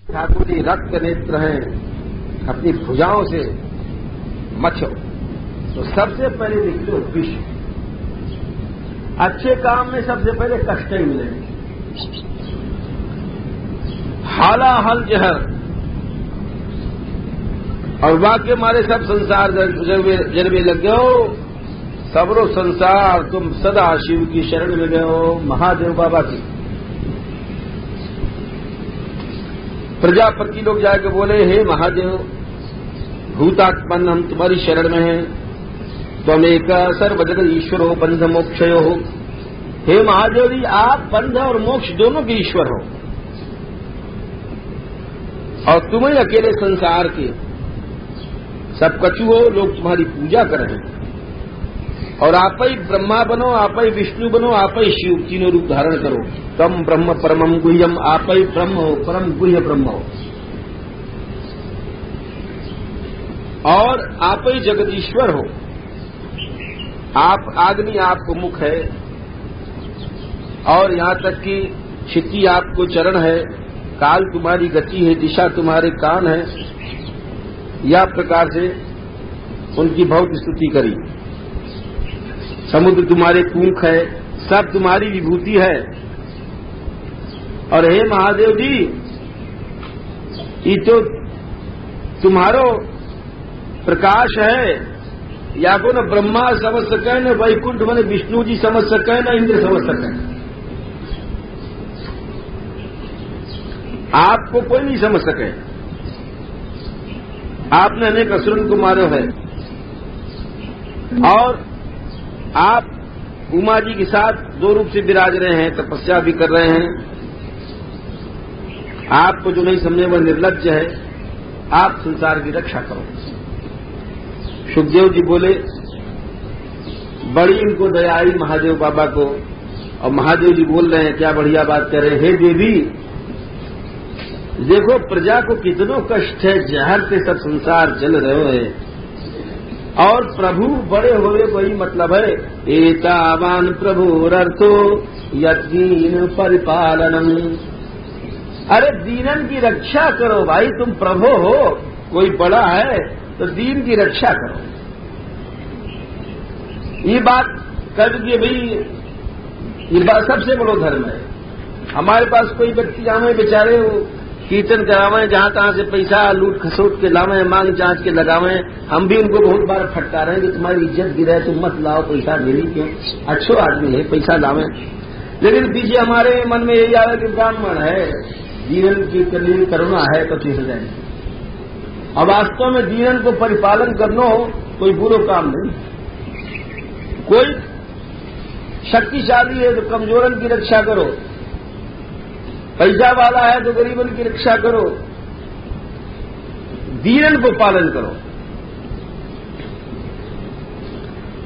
ठाकुर जी रक्त नेत्र हैं, अपनी भुजाओं से मचो तो सबसे पहले निकलो विष। अच्छे काम में सबसे पहले कष्ट ही मिलेंगे। हालाहल जहर और वाक्य मारे सब संसार जरबे लग गए हो, सबरो संसार तुम सदा शिव की शरण में गए हो, महादेव बाबा की। प्रजापति लोग जाके बोले, हे महादेव भूतात्मन हम तुम्हारी शरण में हैं, तुम एक सर्वजगत ईश्वर हो, बंध मोक्षयो हो। हे महादेव जी आप बंध और मोक्ष दोनों के ईश्वर हो और तुम ही अकेले संसार के सब कछु हो, लोग तुम्हारी पूजा कर रहे हैं और आप ही ब्रह्मा बनो, आप ही विष्णु बनो, आप ही शिव, तीनों रूप धारण करो। तम ब्रह्म परमम गुह्यम, आप ही ब्रह्म हो, परम गुह्य ब्रह्म हो और आप ही जगदीश्वर हो। आप आग्नि आपको मुख है और यहां तक कि क्षिति आपको चरण है, काल तुम्हारी गति है, दिशा तुम्हारे कान है। या प्रकार से उनकी बहुत स्तुति करी। समुद्र तुम्हारे पूंख है, सब तुम्हारी विभूति है। और हे महादेव जी ये तो तुम्हारो प्रकाश है, या को न ब्रह्मा समझ सके, न वैकुंठ मैंने विष्णु जी समझ सके, न इंद्र समझ सके। आपको कोई नहीं समझ सके। आपने अनेक असुरन को मारो है और आप उमा जी के साथ दो रूप से विराज रहे हैं, तपस्या भी कर रहे हैं। आपको जो नहीं समझे वह निर्लज्ज है। आप संसार की रक्षा करो। सुखदेव जी बोले, बड़ी इनको दया आई महादेव बाबा को। और महादेव जी बोल रहे हैं, क्या बढ़िया बात कर रहे हैं, हे देवी देखो प्रजा को कितनों कष्ट है, जहर से सब संसार जल रहे हैं और प्रभु बड़े हुए वही मतलब है। एतावान प्रभुरर्थो यदीन परिपालनम। अरे दीनन की रक्षा करो भाई, तुम प्रभु हो, कोई बड़ा है तो दीन की रक्षा करो। ये बात कर दिए भाई, ये बात सबसे बड़ा धर्म है। हमारे पास कोई व्यक्ति जावे बेचारे कीर्तन करावे, जहां तहां से पैसा लूट खसोट के लावे, मांग जांच के लगावे। हम भी उनको बहुत बार फटका रहे हैं कि तुम्हारी इज्जत गिरे, तुम मत लाओ पैसा, मेरी क्यों, अच्छो आदमी है पैसा लावे। लेकिन पीछे हमारे मन में यही आवे कि ब्राह्मण है, जीवन की करुणा है तो ठीक जाए। अब वास्तव में जीवन को परिपालन करना हो कोई बुरा काम नहीं। कोई शक्तिशाली है तो कमजोरन की रक्षा करो, पैसा वाला है तो गरीबन की रक्षा करो, दीनन को पालन करो।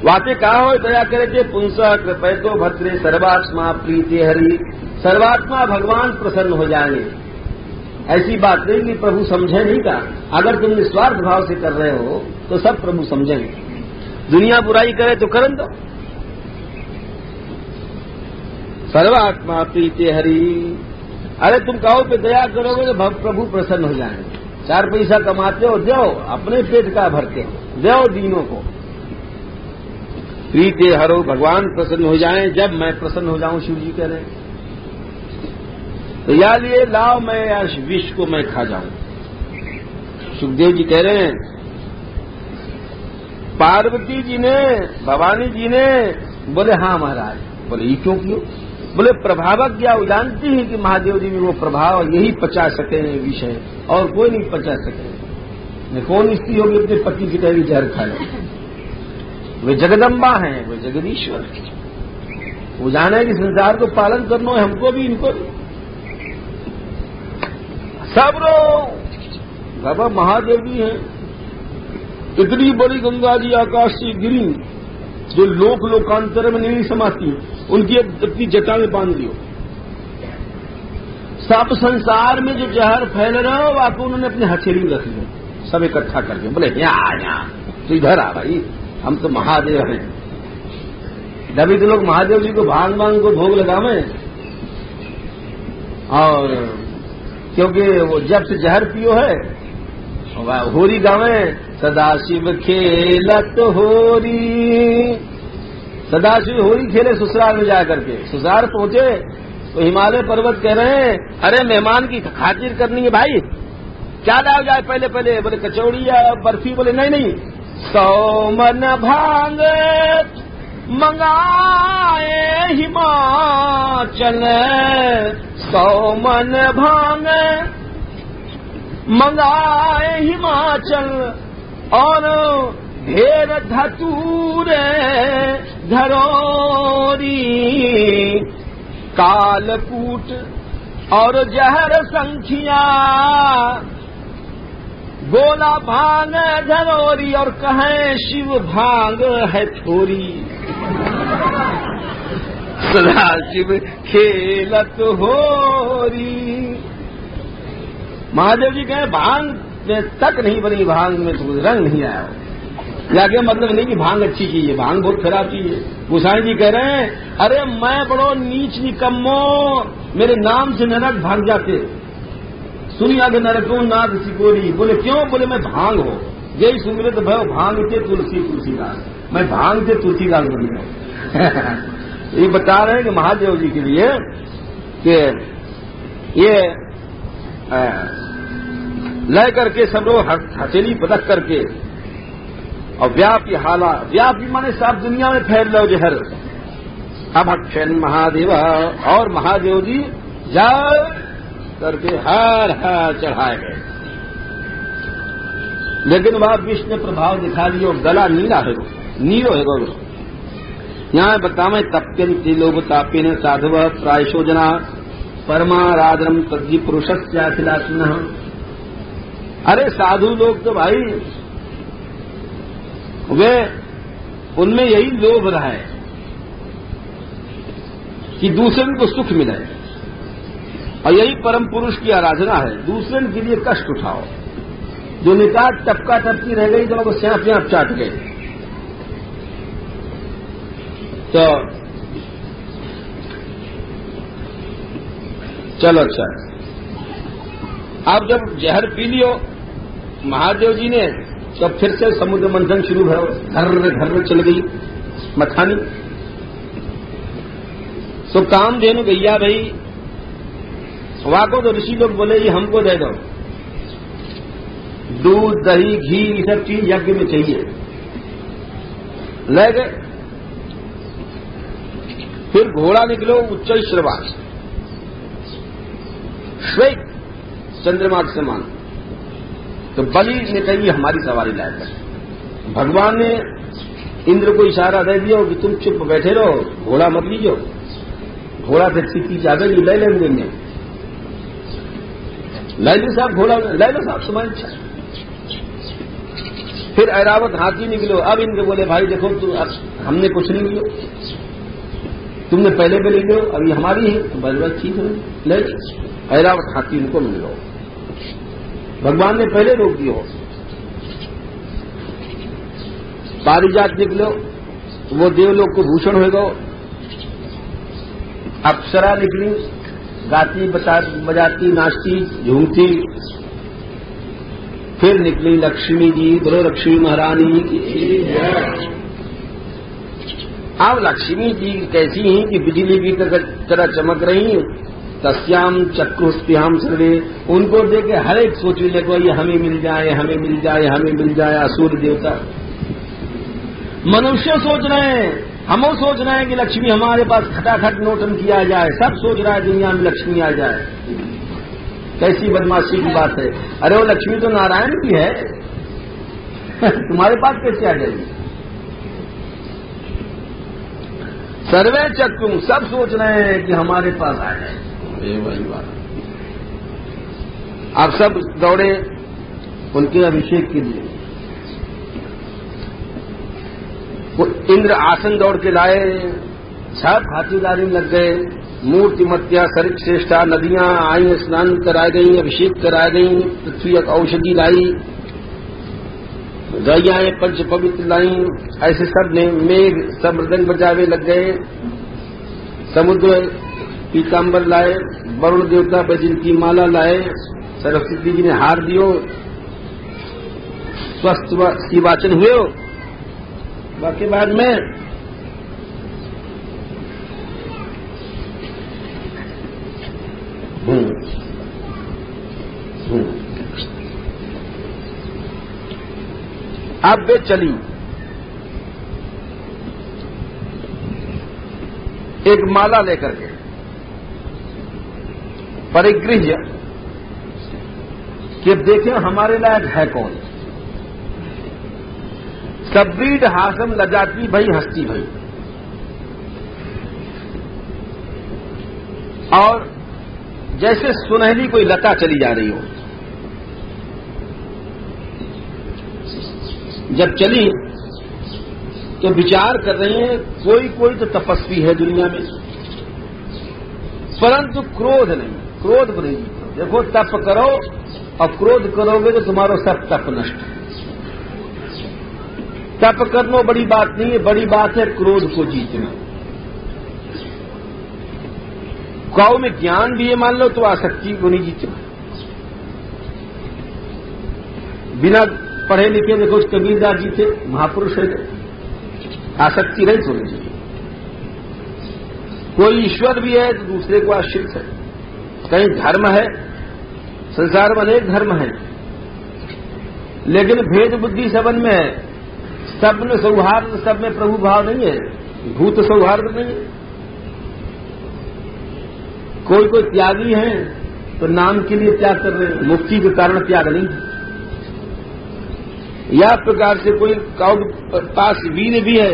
वाते कहा हो दया करे थे पुंसा कृपैतो भद्रे सर्वात्मा प्रीति हरि। सर्वात्मा भगवान प्रसन्न हो जाएंगे। ऐसी बात नहीं कि प्रभु समझे नहीं का। अगर तुम निस्वार्थ भाव से कर रहे हो तो सब प्रभु समझेंगे। दुनिया बुराई करे तो करन दो। सर्वात्मा प्रीति हरि। अरे तुम कहो पे दया करोगे तो प्रभु प्रसन्न हो जाएंगे। चार पैसा कमाते हो दो, अपने पेट का भरते हो, दो दीनों को। प्रीति हरो, भगवान प्रसन्न हो जाएं। जब मैं प्रसन्न हो जाऊं, शिव जी कह रहे हैं, तो या लिए लाओ मैं या विष को मैं खा जाऊं। सुखदेव जी कह रहे हैं, पार्वती जी ने, भवानी जी ने बोले हाँ महाराज। बोले ये क्यों क्यों? बोले प्रभावज्ञा वो जानती है कि महादेव जी में वो प्रभाव यही पचा सके विषय, और कोई नहीं पचा सके। कौन स्त्री होगी अपने पति की कहेगी जहर खा लो? वे जगदम्बा हैं, वे जगदीश्वर। वो जाने कि संसार को पालन करना है, हमको भी इनको भी। सब लोग बाबा महादेव जी हैं। इतनी बड़ी गंगा जी आकाश से गिरी जो लोक लोकांतर में नहीं समाती, उनकी अपनी जटा में बांध दियो। सब संसार में जो जहर फैल रहा हो आपको उन्होंने अपने हथेली में रख लिया, सब इकट्ठा करके बोले यहाँ तो इधर आ भाई, हम तो महादेव हैं। तभी तो लोग महादेव जी को भांग भांग को भोग लगावे और क्योंकि वो जब से जहर पियो है होरी गावे सदाशिव खेलत होरी, सदाशिव होरी खेले ससुराल में जा करके। ससुराल पहुंचे तो हिमालय पर्वत कह रहे हैं अरे मेहमान की खातिर करनी है भाई, क्या लाओ जाए पहले पहले? बोले कचौड़ी या बर्फी? बोले नहीं नहीं, 100 मन भांग मंगाए हिमाचल, 100 मन भांग मंगाए हिमाचल, और ढेर धतूर धरोरी, कालकूट और जहर संखिया, गोला भांग धरोरी, और कहें शिव भांग है थोरी। सदा शिव खेलत होरी। महादेव जी कहे भांग में तक नहीं बनी, भांग में तो रंग नहीं आया। याके मतलब नहीं कि भांग अच्छी चीज है, भांग बहुत खराब चीज है। गोसाई जी कह रहे हैं अरे मैं बड़ो नीच निकम्मो, मेरे नाम से नरक भाग जाते। सुनिया के नरकों नाथ सिकोरी। बोले क्यों? बोले मैं भांग हो यही सुमिरत भय भांग थे तुलसी तुलसीदास, मैं भांग थे तुलसीदास बन गया। ये बता रहे हैं कि महादेव जी के लिए कि ये लय करके सब लोग हथेली पटक करके और व्यापी हाला, व्यापी माने सब दुनिया में फैल लो जहर। अब अक्षन महादेव, और महादेव जी जा करके हर हर चढ़ाए गए। लेकिन वह विष ने प्रभाव दिखा दिया, गला नीला है, नीलो है गो। यहाँ बतावे तप्यन त्रिलोक तापेन साधव प्रायशो जना परमाराधनम तद्दि पुरुषस्याखिलात्मन। अरे साधु लोग तो भाई वे उनमें यही लोभ रहा है कि दूसरे को सुख मिले, और यही परम पुरुष की आराधना है। दूसरे के लिए कष्ट उठाओ, जो निकाह टपका टपकी रह गई तो वो स्याप स्याप चाट गए। तो चलो अच्छा, अब जब जहर पी लियो महादेव जी ने, तब फिर से समुद्र मंथन शुरू भरो, घर चल गई मखानी। तो कामधेनु गैया भाई वाको तो ऋषि लोग बोले ये हमको दे दो, दूध दही घी ये सब चीज यज्ञ में चाहिए। ले गए। फिर घोड़ा निकलो उच्च श्रवास, श्वेत चंद्रमा के समान। तो बलि ने कही हमारी सवारी लायक है। भगवान ने इंद्र को इशारा दे दिया कि तुम चुप बैठे रहो, घोड़ा मत लीजिए। घोड़ा से स्थिति जा गई, ले लेंगे, ले लो साहब घोड़ा, ले लो साहब तुम्हारी इच्छा। फिर ऐरावत हाथी निकलो। अब इनके बोले भाई देखो तुम, हमने कुछ नहीं लियो, तुमने पहले ले लो, अभी हमारी है। तो बस ठीक है ले। ऐरावत हाथी इनको मिल लो, भगवान ने पहले रोक दियो। पारिजात निकलो, वो देवलोक को भूषण हो गो। अप्सरा निकली, गाती बजाती नाचती झूमती। फिर निकली लक्ष्मी जी, बोलो लक्ष्मी महारानी की। अब लक्ष्मी जी कैसी हैं कि बिजली की तरह चमक रही। तस्याम चक्रुस्त्याम सर्वे, उनको देखे हर एक सोचने लगे ये हमें मिल जाए, हमें मिल जाए, हमें मिल जाए। असुर देवता मनुष्य सोच रहे हैं, हम सोच रहे हैं कि लक्ष्मी हमारे पास खटाखट नोटन किया जाए। सब सोच रहा है दुनिया में लक्ष्मी आ जाए। कैसी बदमाशी की बात है। अरे वो लक्ष्मी तो नारायण की है, तुम्हारे पास कैसे आ जाएगी। सर्वे चक्रुम, सब सोच रहे हैं कि हमारे पास आ जाए। वही बात। अब सब दौड़े उनके अभिषेक के लिए। वो इंद्र आसन दौड़ के लाए, सब खातिरदारी में लग गए। मूर्तिमत्या सरित श्रेष्ठा नदियां आई, स्नान कराई गई, अभिषेक कराई गई, पृथ्वी औषधि लाई, गैयाएं पंच पवित्र लाई। ऐसे सब ने मेघ सब मृदंग बजावे लग गए। समुद्र पीताम्बर लाए, वरुण देवता पर जिनकी माला लाए, सरस्वती जी ने हार दियो, स्वस्थ की वाचन हुए हो। बाकी बाद में अब वे चली एक माला लेकर के परिगृह्य कि देखें हमारे लायक है कौन। सब्रीड हासम लजाती भई हस्ती भई, और जैसे सुनहली कोई लता चली जा रही हो। जब चली तो विचार कर रही हैं कोई कोई तो तपस्वी है दुनिया में, परंतु क्रोध नहीं, क्रोध को नहीं जीतो। देखो तप करो और क्रोध करोगे तो तुम्हारा सब तप नष्ट। तप करना बड़ी बात नहीं है, बड़ी बात है क्रोध को जीतना। काऊ में ज्ञान भी है मान लो तो आसक्ति को नहीं जीतना। बिना पढ़े लिखे देखो कबीरदास जी थे, महापुरुष है, आसक्ति नहीं होनी चाहिए। कोई ईश्वर भी है तो दूसरे को आश्रित है। कहीं धर्म है, संसार में अनेक धर्म है, लेकिन भेद बुद्धि सबन में है। सब में सौहार्द, सब में प्रभु भाव नहीं है, भूत सौहार्द नहीं है। कोई कोई त्यागी है तो नाम के लिए त्याग कर रहे हैं, मुक्ति के कारण त्याग नहीं है। या प्रकार से कोई काउ पास वीर भी है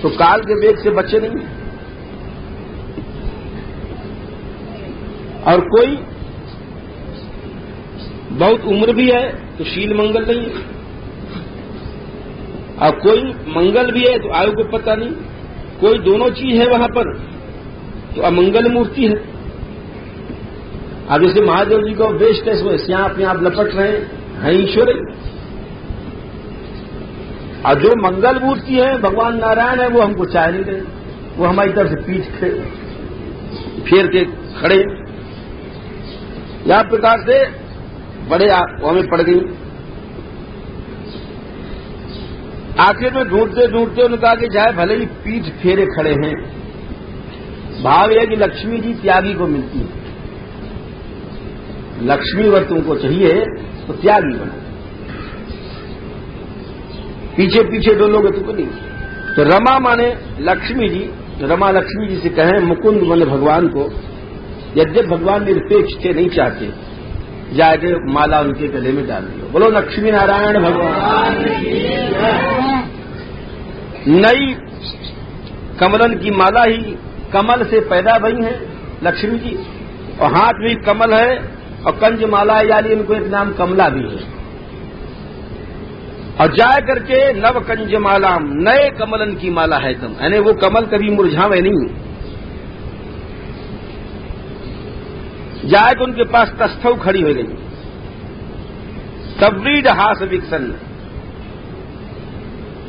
तो काल के वेग से बचे नहीं है। और कोई बहुत उम्र भी है तो शील मंगल नहीं है, और कोई मंगल भी है तो आयु को पता नहीं। कोई दोनों चीज है वहां पर तो अमंगल मूर्ति है। अब जैसे महादेव जी को वेश कैसे श्याम अपने आप लपट रहे हैं ईश्वर। और जो मंगल मूर्ति है भगवान नारायण है वो हमको चाह नहीं रहे, वो हमारी तरफ से पीठ फेर के खड़े। या प्रकार से बड़े हमें पड़ गई। आखिर में ढूंढते ढूंढते उन्होंने कहा कि चाहे भले ही पीठ फेरे खड़े हैं, भाव यह कि लक्ष्मी जी त्यागी को मिलती है। लक्ष्मी अगर तुमको चाहिए तो त्यागी बनो, पीछे पीछे डोलोगे तुमको नहीं। तो रमा माने लक्ष्मी जी, रमा लक्ष्मी जी से कहें मुकुंद माने भगवान को। यद्यप भगवान निरपेक्ष थे, नहीं चाहते, जाके माला उनके गले में डाल दियो। बोलो लक्ष्मी नारायण भगवान। नई कमलन की माला ही कमल से पैदा भई है लक्ष्मी जी, और हाथ में कमल है और कंज माला यानी उनको एक नाम कमला भी है। और जाए करके नव कंज माला, नए कमलन की माला है तुम, यानी वो कमल कभी मुरझावे नहीं। जाए तो उनके पास तस्थव खड़ी हो गई, सब्रीड हास विकसन।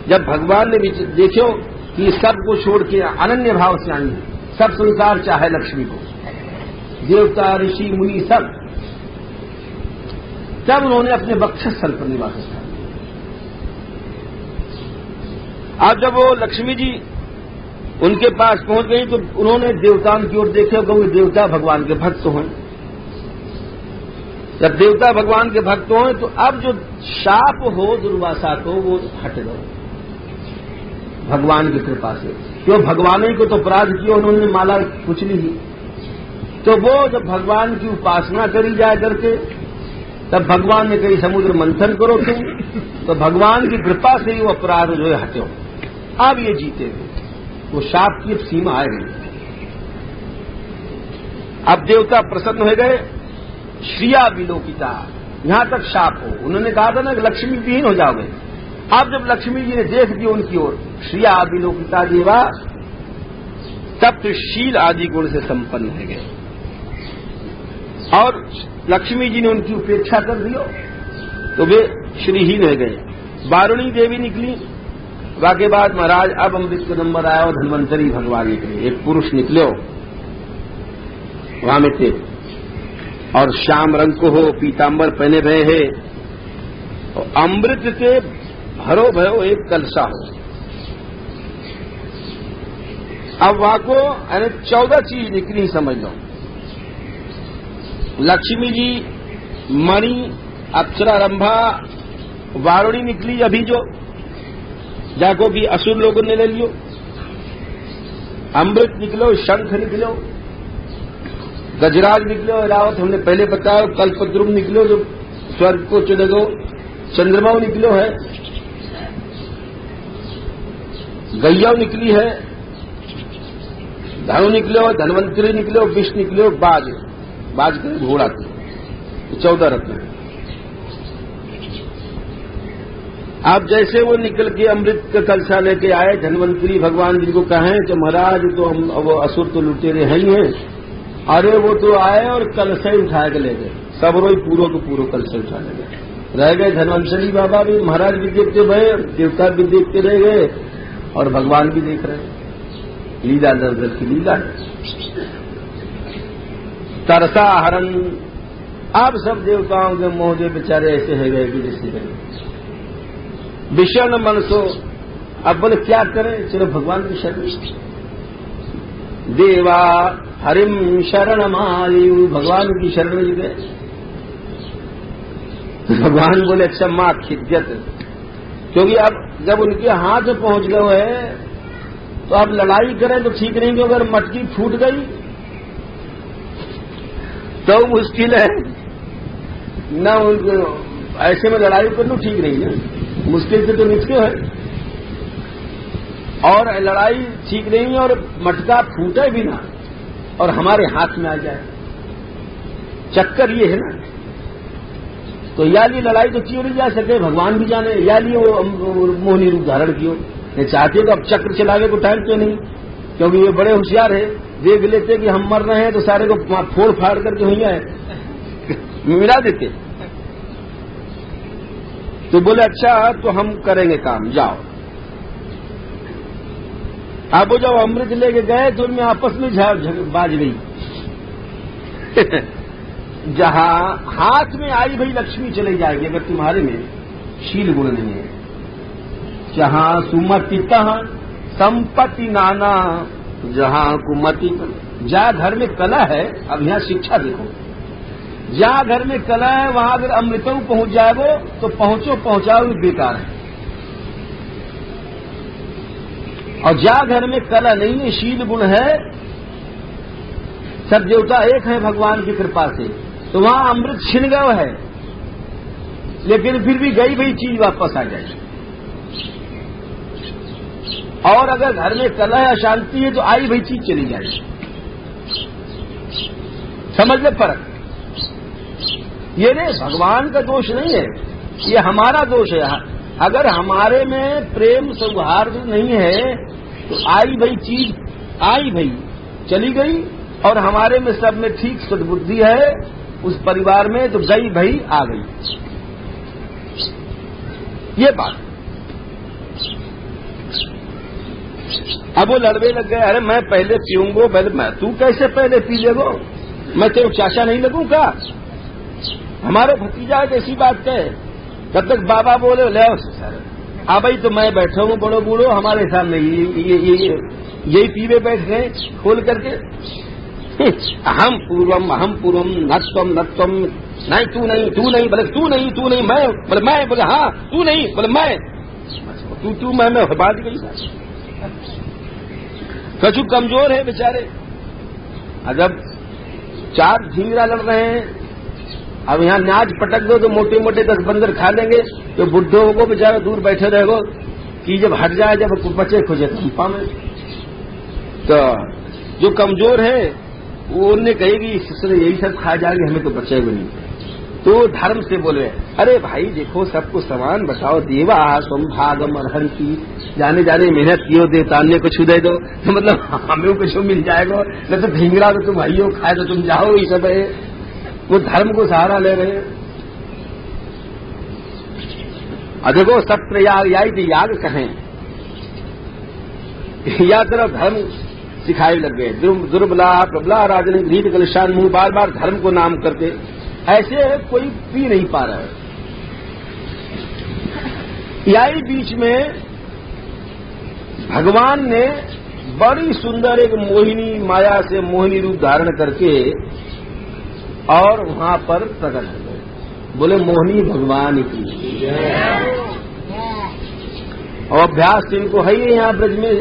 जब भगवान ने देखो कि सबको छोड़ के अनन्य भाव से आई है, सब संसार चाहे लक्ष्मी को, देवता ऋषि मुनि सब, तब उन्होंने अपने वक्षस्थल पर निवास स्थान। अब जब वो लक्ष्मी जी उनके पास पहुंच गई तो उन्होंने देवताओं की ओर देखा, क्योंकि देवता भगवान के भक्त हैं। जब देवता भगवान के भक्त हों तो अब जो शाप हो दुर्वासा को वो हट गए भगवान की कृपा से। क्यों भगवान ही को तो अपराध किया उन्होंने, माला कुछ नहीं। तो वो जब भगवान की उपासना करी जाए करके, तब भगवान ने कही समुद्र मंथन करो तुम, तो भगवान की कृपा से ही वो अपराध जो है हटे। अब ये जीते हुए वो शाप की सीमा आ गई। अब देवता प्रसन्न हो गए, श्रिया विलोकिता, यहां तक शाप हो। उन्होंने कहा था ना कि लक्ष्मी विहीन हो जाओगे। अब जब लक्ष्मी जी ने देख दिया उनकी ओर, श्रिया विलोकिता देवा, तब तो शील आदि गुण से संपन्न हो गए और लक्ष्मी जी ने उनकी उपेक्षा कर दियो तो वे श्रीहीन हो गए। वारुणी देवी निकली, वाके बाद महाराज अब अमृत का नंबर आया और धन्वंतरी भगवान निकले। एक पुरुष निकले वहां में थे, और श्याम रंग को हो, पीतांबर पहने भय है, और अमृत से भरो भयो एक कलसा हो। अब वहां को 14 चीज निकली, समझ लो। लक्ष्मी जी, मणि, अप्सरा, रंभा, वारुणी निकली अभी जो, जाको भी असुर लोगों ने ले लियो। अमृत निकलो, शंख निकलो, गजराज निकलो, रावत हमने पहले बताया, कल्पद्रुम निकलो जो स्वर्ग को चले दो, चंद्रमा निकलो है, गैया निकली है, धनु निकलो, धनवंतरी निकलो, विष निकलो, बाज के घोड़ा थे, 14 रत्न। आप जैसे वो निकल के अमृत का कलसा लेके आए, धनवंतरी भगवान जी को कहें कि महाराज तो हम वो असुर तो लुटेरे हैं ही हैं, अरे वो तो आए और कलसा ही उठा के ले गए, सब रोई पूरो को पूरो कलसा उठा ले गए। रह गए धनवंतरी बाबा भी, महाराज भी देखते भय, देवता भी देखते रह गए, और भगवान भी देख रहे हैं। लीला दर की लीला है। तरसा हरण, अब सब देवताओं के मोहजे बेचारे ऐसे है गए कि जैसे गए विषण मन सो। अब बोले क्या करें, चलो भगवान की शरण। देवा हरिम शरण मायु, भगवान की शरण में गए। भगवान बोले अच्छा मां खिद्यत, क्योंकि अब जब उनके हाथ में पहुंच गए हैं तो अब लड़ाई करें तो ठीक नहीं, क्योंकि अगर मटकी फूट गई तो मुश्किल है न, ऐसे में लड़ाई करना ठीक नहीं है, मुश्किल से तो निकलो है, और लड़ाई ठीक नहीं है, और मटका फूटे भी ना और हमारे हाथ में आ जाए, चक्कर ये है ना। तो या लिए लड़ाई तो क्यों नहीं जा सके, भगवान भी जाने, या लिए वो मोहिनी रूप धारण कियो। ये चाहते तो अब चक्र चलाने को टाइम तो नहीं, क्योंकि ये बड़े होशियार है, देख लेते कि हम मर रहे हैं तो सारे को फोड़ फाड़ करके हुई है मिला देते। तो बोले अच्छा तो हम करेंगे काम, जाओ। अब वो जब अमृत लेके गए तो उनमें आपस में बाज गई जहां हाथ में आई भाई लक्ष्मी चली जाएगी अगर तुम्हारे में शील गुण नहीं है। जहां सुमतिता संपत्ति नाना, जहां कुमति, जहां घर में कला है, अब यहां शिक्षा देखो, जहां घर में कला है वहां अगर अमृतों पहुंच जाए वो तो पहुंचाओ बेकार है, और जहां घर में कला नहीं है, शील गुण है, सब देवता एक है भगवान की कृपा से, तो वहां अमृत छिन गया है, लेकिन फिर भी गई वही चीज वापस आ जाएगी। और अगर घर में कला है, अशांति है, तो आई वही चीज चली जाएगी। समझ ले फर्क, ये रे भगवान का दोष नहीं है, ये हमारा दोष है। अगर हमारे में प्रेम सौहार्द नहीं है तो आई भाई चीज आई भाई चली गई, और हमारे में सब में ठीक सद्बुद्धि है उस परिवार में तो गई भाई आ गई, ये बात। अब वो लड़ने लग गए, अरे मैं पहले पीऊंगो, तू कैसे पहले पी लेगो, मैं तेरे चाचा नहीं लगूं का, हमारे भतीजा है, ऐसी बात कहे। तब तक बाबा बोले ले हाँ भाई तो मैं बैठा हूँ बड़ो बूढ़ो, हमारे सामने यही पीवे बैठ गए खोल करके। अहम पूर्वम नत्वम, नहीं तू नहीं बोले तू नहीं मैं बोले हाँ तू नहीं बोले मैं, तू मैं बात गई। कछु कमजोर है बेचारे, जब 4 झींगरा लड़ रहे हैं, अब यहाँ नाच पटक दो तो मोटे मोटे 10 बंदर खा लेंगे, तो बुड्ढों को बेचारा दूर बैठे रहेगो कि जब हट जाए, जब बचे खुजे कंपा में। तो जो कमजोर है वो उन्हें कहेगी इससे यही सब खा जाएंगे, हमें तो बचेगा नहीं। तो धर्म से बोले अरे भाई देखो सबको समान बताओ, देवा तुम भागम अर्हंती, जाने मेहनत कियो देवतान्य को छू दे दो, तो मतलब हमें कुछ मिल जाएगा, न तो भिंगड़ा तो तुम भाइयों खाए तो तुम जाओ, ये सब है। वो धर्म को सहारा ले रहे हैं। देखो सत्र याग कहें, या तरफ धर्म सिखाए लग गए। दुर्बला प्रबला राजन गृहित कलशान मुंह, बार बार धर्म को नाम करते। ऐसे कोई पी नहीं पा रहा है। यही बीच में भगवान ने बड़ी सुंदर एक मोहिनी माया से मोहिनी रूप धारण करके और वहां पर प्रकट हो गए। बोले मोहिनी भगवान की। और अभ्यास तो इनको है ही यहां ब्रज में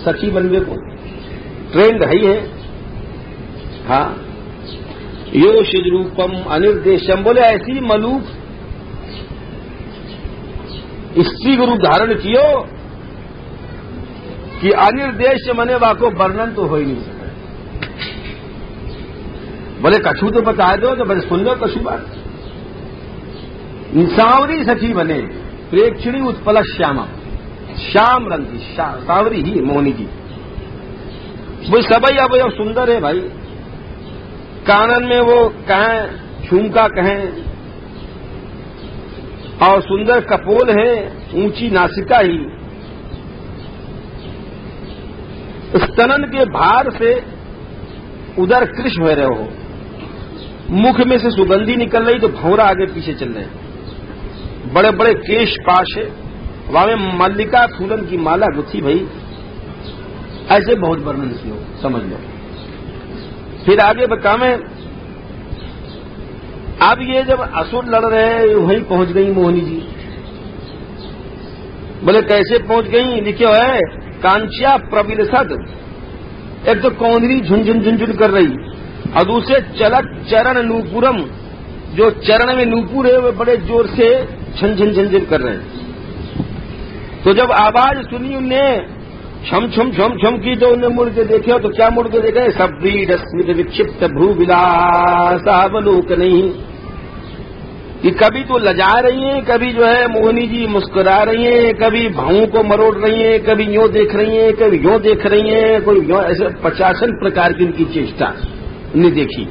सखी बनने को ट्रेंड है ही है। हाँ, यो शिज रूपम अनिर्देशम, बोले ऐसी मलूक स्त्री गुरु धारण कियो कि अनिर्देश मने वाको वर्णन तो हो ही नहीं सकता। बोले कछु तो बता दो, तो बड़े सुन लो कछु बात। सांवरी सखी बने, प्रेक्षणी उत्पल श्यामा, श्याम रंग की सांवरी ही मोहनी की। वो सबई अब सुंदर है भाई। कानन में वो कहें झुमका कहें, और सुंदर कपोल है, ऊंची नासिका ही। स्तनन के भार से उधर कृश हो रहे हो, मुख में से सुगंधी निकल रही तो भौरा आगे पीछे चल रहे। बड़े बड़े केश पाश है, वहां में मल्लिका फूलन की माला गुथी भई। ऐसे बहुत वर्णन किया, समझ लो। फिर आगे बतावे, अब ये जब असुर लड़ रहे हैं वहीं पहुंच गई मोहिनी जी। बोले कैसे पहुंच गई? लिखे है कांचिया प्रविलसद, एक तो कौंधरी झुंझुन झुंझुन कर रही, और दूसरे चलत चरण नूपुरम, जो चरण में नूपुर है वे बड़े जोर से झंझन झंझन कर रहे हैं। तो जब आवाज सुनी उनने छम छम छम छम की, तो उन्हें मुड़ के देखे, तो क्या मुड़ के देखे? सब्रीड स्मित विक्षिप्त भ्रू विलासावलोक नहीं, कि कभी तो लजा रही हैं, कभी जो है मोहिनी जी मुस्कुरा रही हैं, कभी भावों को मरोड़ रही हैं, कभी यों देख रही हैं, कभी यों देख रही हैं, कोई यों, ऐसे 50 प्रकार की उनकी चेष्टा उनने देखी।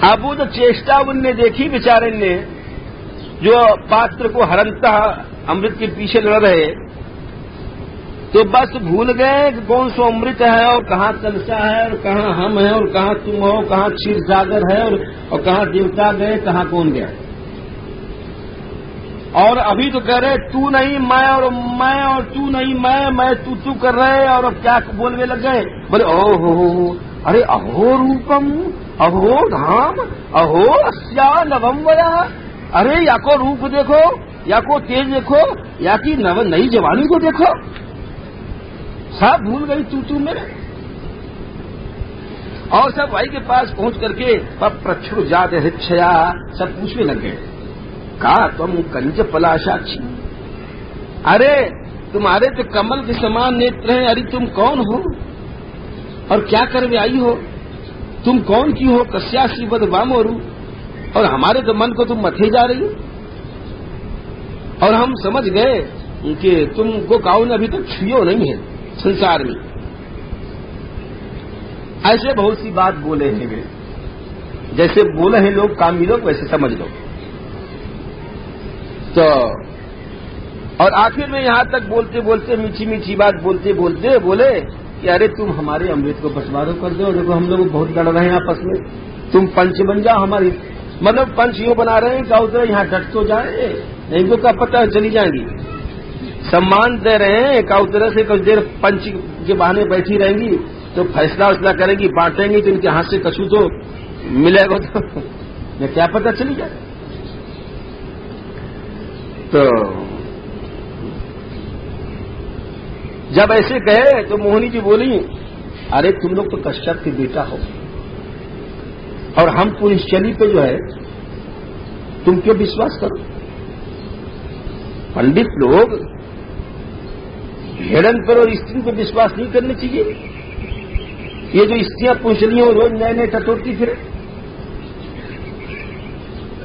अब वो जो चेष्टा उनने देखी बेचारे ने, जो पात्र को हरंता अमृत के पीछे लड़ रहे, तो बस भूल गए कि कौन सो अमृत है और कहाँ कलसा है और कहाँ हम हैं और कहाँ तुम हो, कहाँ क्षीर सागर है और कहाँ देवता गए, कहाँ कौन गया। और अभी तो कह रहे तू नहीं मैं और तू नहीं मैं तू कर रहे, और अब क्या बोलने लग गए? बोले ओहो, अरे अहो रूपम, अहो धाम, अहो अस्या नवम वया, अरे या को रूप देखो, या को तेज देखो, या की नई जवानी को देखो। सब भूल गई तू में। और सब भाई के पास पहुंच करके प्रच्छुर जात हिच्छया सब पूछने लग गए, का तुम कंज पलाशाक्षी, अरे तुम्हारे तो कमल के समान नेत्र हैं, अरे तुम कौन हो और क्या करवे आई हो? तुम कौन की हो? कस्यासी बद वामोरू, और हमारे तो मन को तुम मथे जा रही हो। और हम समझ गए कि तुमको काऊ ने अभी तक छुयो नहीं है संसार में। ऐसे बहुत सी बात बोले हैं वे, जैसे बोले हैं लोग कामी लोग, वैसे समझ लो। तो और आखिर में यहां तक बोलते बोलते मीठी मीठी बात बोलते बोलते बोले कि अरे तुम हमारे अमृत को बंटवारा कर दो, देखो हम लोग बहुत लड़ रहे हैं आपस में, तुम पंच बन जाओ हमारी। मतलब पंच यूं बना रहे हैं क्या उधर यहाँ डट तो जाए, इनको क्या पता चली जाएंगी। सम्मान दे रहे हैं, एक तरह से कुछ देर पंच के बहाने बैठी रहेंगी, तो फैसला उसला करेंगी, बांटेंगी, तो इनके हाथ से कछु तो मिलेगा, तो क्या पता चली जाए। तो जब ऐसे कहे तो मोहिनी जी बोली, अरे तुम लोग तो कश्यप के बेटा हो, और हम पुलिसचली पे जो है तुम क्यों विश्वास करो? पंडित लोग हिरण पर और स्त्री पर विश्वास नहीं करने चाहिए। ये जो स्त्रियां पुंछली हो रोज नए नए टटोरती फिरे।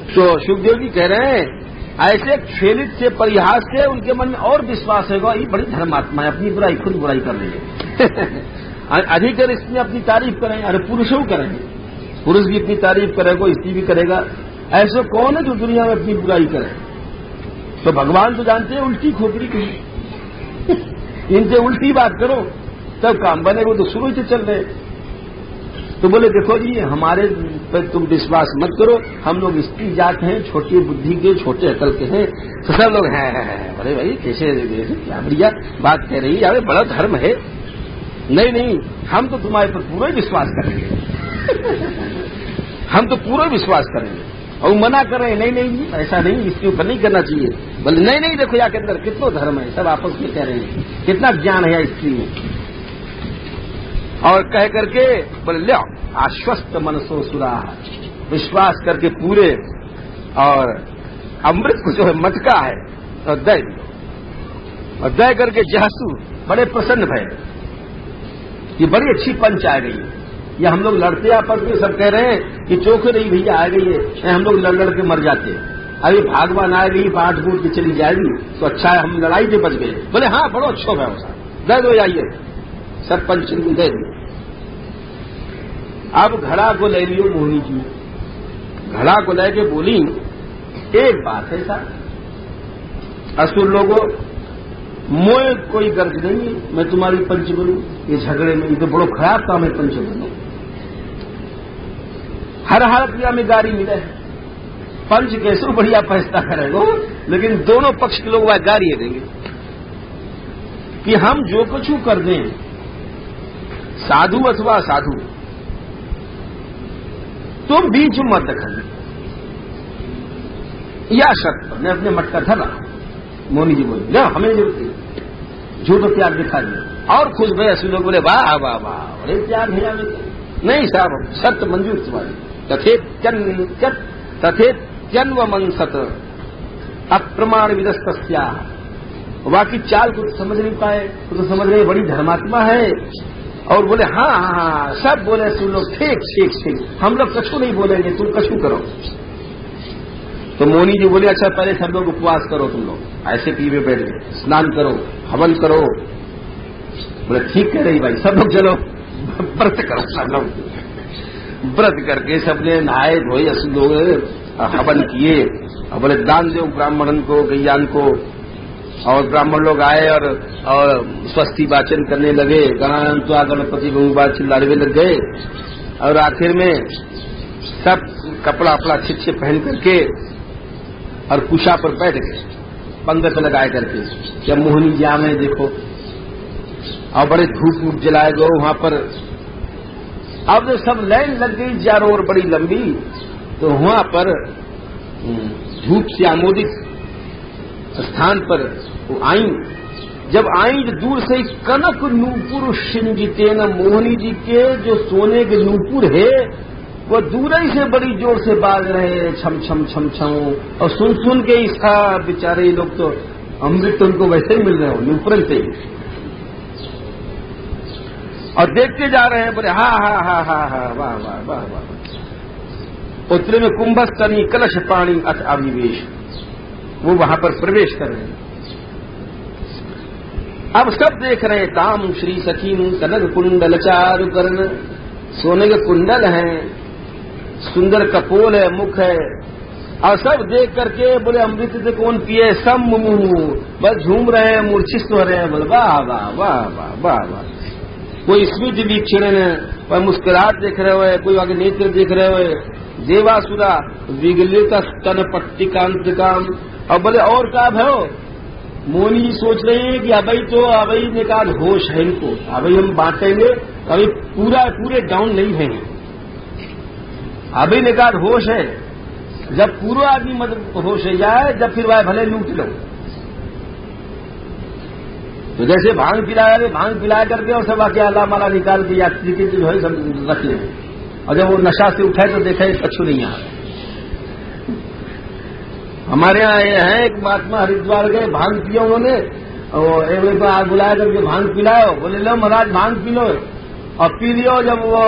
तो सुखदेव जी कह रहे हैं ऐसे खेलित से परिहास से उनके मन में और विश्वास होगा, ये बड़ी धर्मात्मा है, अपनी बुराई खुद बुराई कर रही है। अधिकतर इसमें अपनी तारीफ करें, अरे पुरुषों करेंगे, पुरुष भी अपनी तारीफ करेगा, स्त्री भी करेगा। ऐसे कौन है जो दुनिया में अपनी बुराई करे? तो भगवान तो जानते हैं उल्टी खोपड़ी की, इनसे उल्टी बात करो तब काम बने, वो तो शुरू से चल रहे। तो बोले देखो जी, हमारे पर तुम विश्वास मत करो, हम लोग स्त्री जात हैं, छोटी बुद्धि के, छोटे अकल के हैं। तो सब लोग हैं, बोले भाई कैसे क्या बढ़िया बात कह रही है, अरे बड़ा धर्म है। नहीं नहीं, हम तो तुम्हारे पर पूरा विश्वास करेंगे हम तो पूरा विश्वास करेंगे। और मना कर रहे हैं, नहीं नहीं ऐसा नहीं, इसके ऊपर नहीं करना चाहिए। बोले नहीं नहीं, देखो यहाँ के अंदर कितना धर्म है, सब आपस में कह रहे हैं, कितना ज्ञान है स्त्री में। और कह करके बोले लो आश्वस्त मनसो सुरा, विश्वास करके पूरे, और अमृत को जो है मटका है और दे दियो। और दे करके जहसू बड़े प्रसन्न भय, ये बड़ी अच्छी पंच आ गई है। ये हम लोग लड़ते आपस में, सब कह रहे हैं कि चौखे नहीं भैया आ गई है, हम लोग लड़ लड़ के मर जाते हैं। अभी भागवान आ गई, बांट बूट के चली जाएगी तो अच्छा है, हम लड़ाई से बच गए। बोले हाँ बड़ो अच्छा व्यवस्था, दे दो आइए, सरपंच दे दो। अब घड़ा को ले लियो मोहिनी जी, घड़ा को लेके बोली एक बात है साहब, असुर लोगों मोए कोई गर्ज नहीं है, मैं तुम्हारी पंच बनूं ये झगड़े में, ये तो बड़ो खराब काम है पंच बनूं। हर हालत में गाड़ी मिले, पंच कैसे बढ़िया फैसला करेगा, लेकिन दोनों पक्ष के लोग वह गाड़ी देंगे कि हम जो कुछ कर दें, साधु अथवा साधु, तुम बीच में मत दखल। या शर्त पर मैं अपने मटका धरा। मोनी जी बोले ना हमें जरूरत नहीं, झूठ और त्याग दिखा दिया। और खुश भय असली लोग बोले वाह वाह वाह, बड़े त्याग है हमें। नहीं साहब, शर्त मंजूर तुम्हारी। तथे जन्व मन सत अप्रमाण विदस्तस्या। बाकी चाल को समझ नहीं पाए, तो समझ रहे बड़ी धर्मात्मा है। और बोले हाँ हाँ हाँ, सब बोले सुन लो, ठीक ठीक ठीक, हम लोग कछु नहीं बोलेंगे, तुम कछु करो। तो मोनी जी बोले अच्छा पहले सब लोग उपवास करो, तुम लोग ऐसे पीवे बैठ गए, स्नान करो, हवन करो। बोले ठीक कह रही भाई, सब लोग चलो व्रत करो। सब लोग व्रत करके सबने नहाए धोए, असुर लोग हवन किए। और बोले दान दो ब्राह्मण को, गैयान को। और ब्राह्मण लोग आए और स्वस्ति वाचन करने लगे, गणान्त्वा गणपति बहुबार चिल्लाने लग गए। और आखिर में सब कपड़ा अपना अच्छे पहन करके और कुशा पर बैठ गए, पंगत लगाए करके, जब मोहिनी जामे देखो। और बड़े धूप वूप जलाए गए वहां पर। अब जब सब लाइन लग गई चारों ओर बड़ी लंबी, तो वहां पर धूप से आमोदित स्थान पर वो आई। जब आई तो दूर से कनक नूपुर सिंजितेन, मोहिनी जी के जो सोने के नूपुर है वो दूर ही से बड़ी जोर से बाज रहे, छम छम छम छम। और सुन सुन के इसका बेचारे लोग तो अमृत उनको वैसे ही मिल रहे हो नूपुर से। और देखते जा रहे हैं, बोले हा हा हा हा हा, वाह वाह वाह वाह। उत्तरे में कुंभस्तनी कलश पाणी अथ अभिवेश, वो वहां पर प्रवेश कर रहे हैं। अब सब देख रहे हैं, ताम श्री सखीन कनक कुंडल चारु कर्ण, सोने के कुंडल हैं, सुंदर कपोल है, मुख है। और सब देख करके बोले अमृत से कौन पिए, सब मुंह बस झूम रहे हैं, मूर्छित हो रहे हैं। बोले वाह वाह वाह वाह वाह वाह। कोई स्मृति वीक्षण है, कोई मुस्कुराहट देख रहे हुए, कोई आगे नेत्र देख रहे हुए। देवासुरा विगलित स्तन पट्टिकांत काम। और बोले और का भयो, मोनी जी सोच रहे हैं कि अभी ने कहा होश है इनको, अभी हम बांटेंगे, अभी पूरे डाउन नहीं है। अभी ने कहा होश है, जब पूरा आदमी मतलब होश हो जाए, जब फिर वह भले लूट लो। तो जैसे भांग पिलाया, भांग पिला करके और सब आके आला माला निकाल के यात्री के जो है सब रख ले। और जब वो नशा से उठाए तो देखा कछु नहीं आ रहा। हमारे यहाँ ये है एक महात्मा, हरिद्वार गए, भांग पिया उन्होंने, और एक बार बुलाया करके भांग पिलाओ। बोले लो महाराज भांग पी लो। और पी लियो। जब वो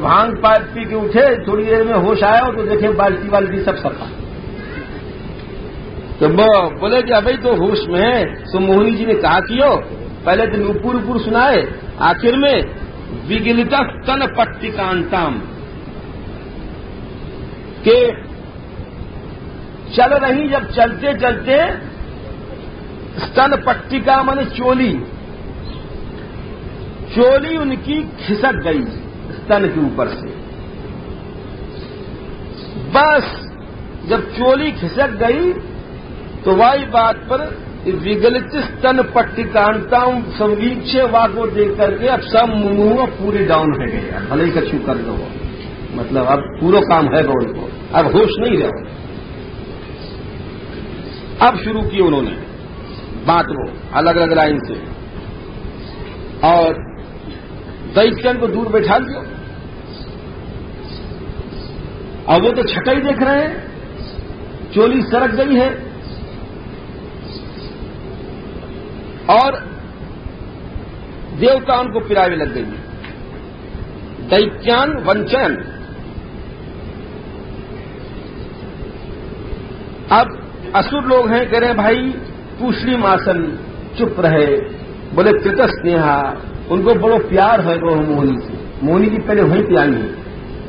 भांग पी के उठे, थोड़ी देर में होश आया तो देखे बाल्टी वाल्टी सब सफा। तो वो बोले कि अभी तो होश में है। तो मोहिनी जी ने कहा कियो, पहले तो नूपुर सुनाए, आखिर में विगिलिता स्तन पट्टिकांताम के चल रही। जब चलते चलते स्तन पट्टिका माने चोली, चोली उनकी खिसक गई स्तन के ऊपर से। बस जब चोली खिसक गई तो वाई बात पर विगलित स्तन पट्टिकांताओं संवीक्षे वाको देख करके अब सब मुंह पूरे डाउन है गए। भले ही कछु कर दो, मतलब अब पूरा काम है उनको, अब होश नहीं रहो। अब शुरू की उन्होंने बात को अलग अलग लाइन से, और दैत्यन को दूर बैठा दिया। अब वो तो छटा ही देख रहे हैं, चोली सरक गई है और देवता उनको पिरावे लग गई। दैत्यान वंचन। अब असुर लोग हैं, कह रहे हैं भाई पूछली मासन चुप रहे। बोले कृत स्नेहा, उनको बड़ो प्यार है वो मोहिनी से। मोहिनी की पहले वहीं पे आई है।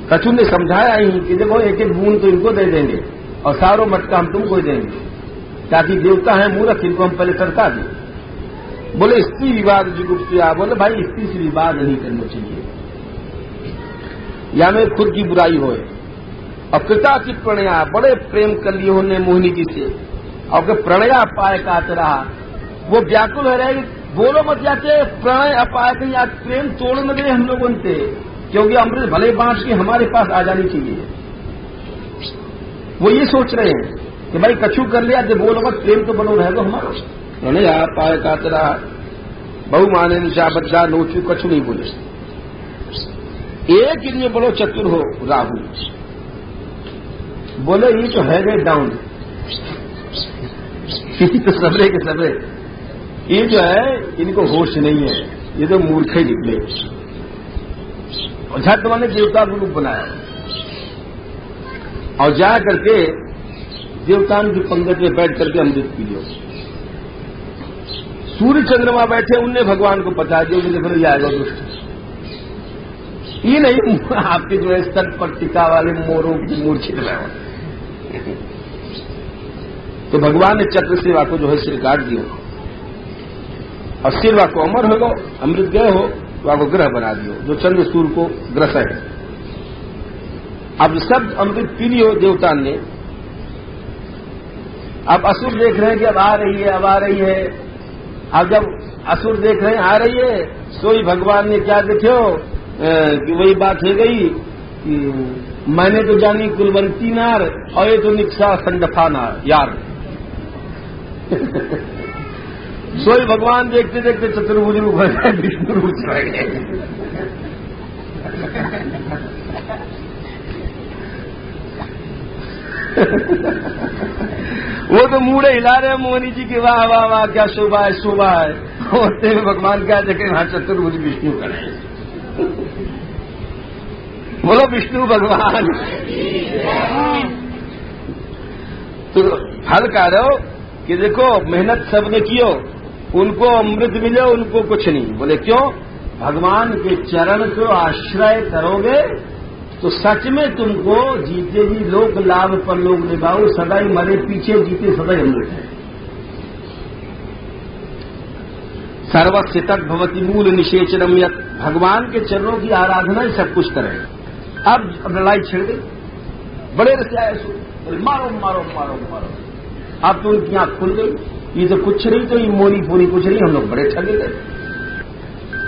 कछु ने समझाया ही कि देखो एक एक बूंद तो इनको दे देंगे और सारो मटका हम तुमको देंगे, ताकि देवता है मूर्ख, इनको हम पहले सरका दें। बोले स्त्री विवाद जुगुप्तिया, बोले भाई स्त्री से विवाद नहीं करना चाहिए, या में खुद की बुराई होए। और पिता की प्रणया, बड़े प्रेम कर लिए उन्होंने मोहिनी जी से, और प्रणया अपाय का रहा, वो व्याकुल है रहे। बोलो मत जाते प्रणय अपाय कहीं आज प्रेम तोड़ न दे हम लोगों से, क्योंकि अमृत भले बांट के हमारे पास आ जानी चाहिए। वो ये सोच रहे हैं कि भाई कछु कर लिया, जब बोलो मत प्रेम तो बनो रहेगा हमारा। प्रणय अपाय का रहा, बहु माने निशा बद्दा नोचू, कछु नहीं बोले। एक लिए बड़ो चतुर हो राहु, बोले ये तो है गए डाउन, तो सबरे के सबरे, ये जो है इनको होश नहीं है, ये तो मूर्ख ही निकले। और झट मैंने देवता को रूप बनाया और जा करके देवताओं की पंगत में बैठ करके अमृत पी लो। सूर्य चंद्रमा बैठे, उनने भगवान को बता दिया कि देखो ये आएगा दुष्ट। ये नहीं आपके जो है स्तन पर टिका वाले मोरों की मूर्छित रहे। तो भगवान ने चक्र सेवा को जो है सिर काट दिया, और सिर को अमर हो गो, अमृत गए हो तो आपको ग्रह बना दियो, जो चंद्र सूर्य को ग्रस है। अब सब अमृत पी लियो देवता ने। अब असुर देख रहे हैं कि अब आ रही है, अब आ रही है। अब जब असुर देख रहे हैं आ रही है, सोई भगवान ने क्या देखो कि वही बात हो गई कि मैंने तो जानी कुलवंती नार, और ये तो निक्सा संडफा नार यार। सोई भगवान देखते देखते चतुर्भुज रूप हो गए, विष्णु रूप चढ़ गए। वो तो मूड़े हिला रहे हैं मोहिनी जी की, वाह वाह वाह क्या शोभा है शोभा है। होते हुए भगवान क्या देखे, वहां चतुर्भुज विष्णु खड़े। बोलो विष्णु भगवान। तो फल कह रहे हो कि देखो मेहनत सबने कियो, उनको अमृत मिले, उनको कुछ नहीं। बोले क्यों? भगवान के चरण को आश्रय करोगे तो सच में तुमको जीते जी लोक लाभ पर लोग निभाओ, सदाई मरे पीछे जीते सदाई अमृत है। सर्वस्य तत् भवति मूल निषेचनम यत्, भगवान के चरणों की आराधना ही सब कुछ करें। अब लड़ाई छिड़ गई, बड़े रसे आए सो मारो मारो मारो मारो। अब तो उनकी आंख खुल गई, ये तो कुछ नहीं, तो ये मोनी फोनी कुछ नहीं, हम लोग बड़े ठगे गए।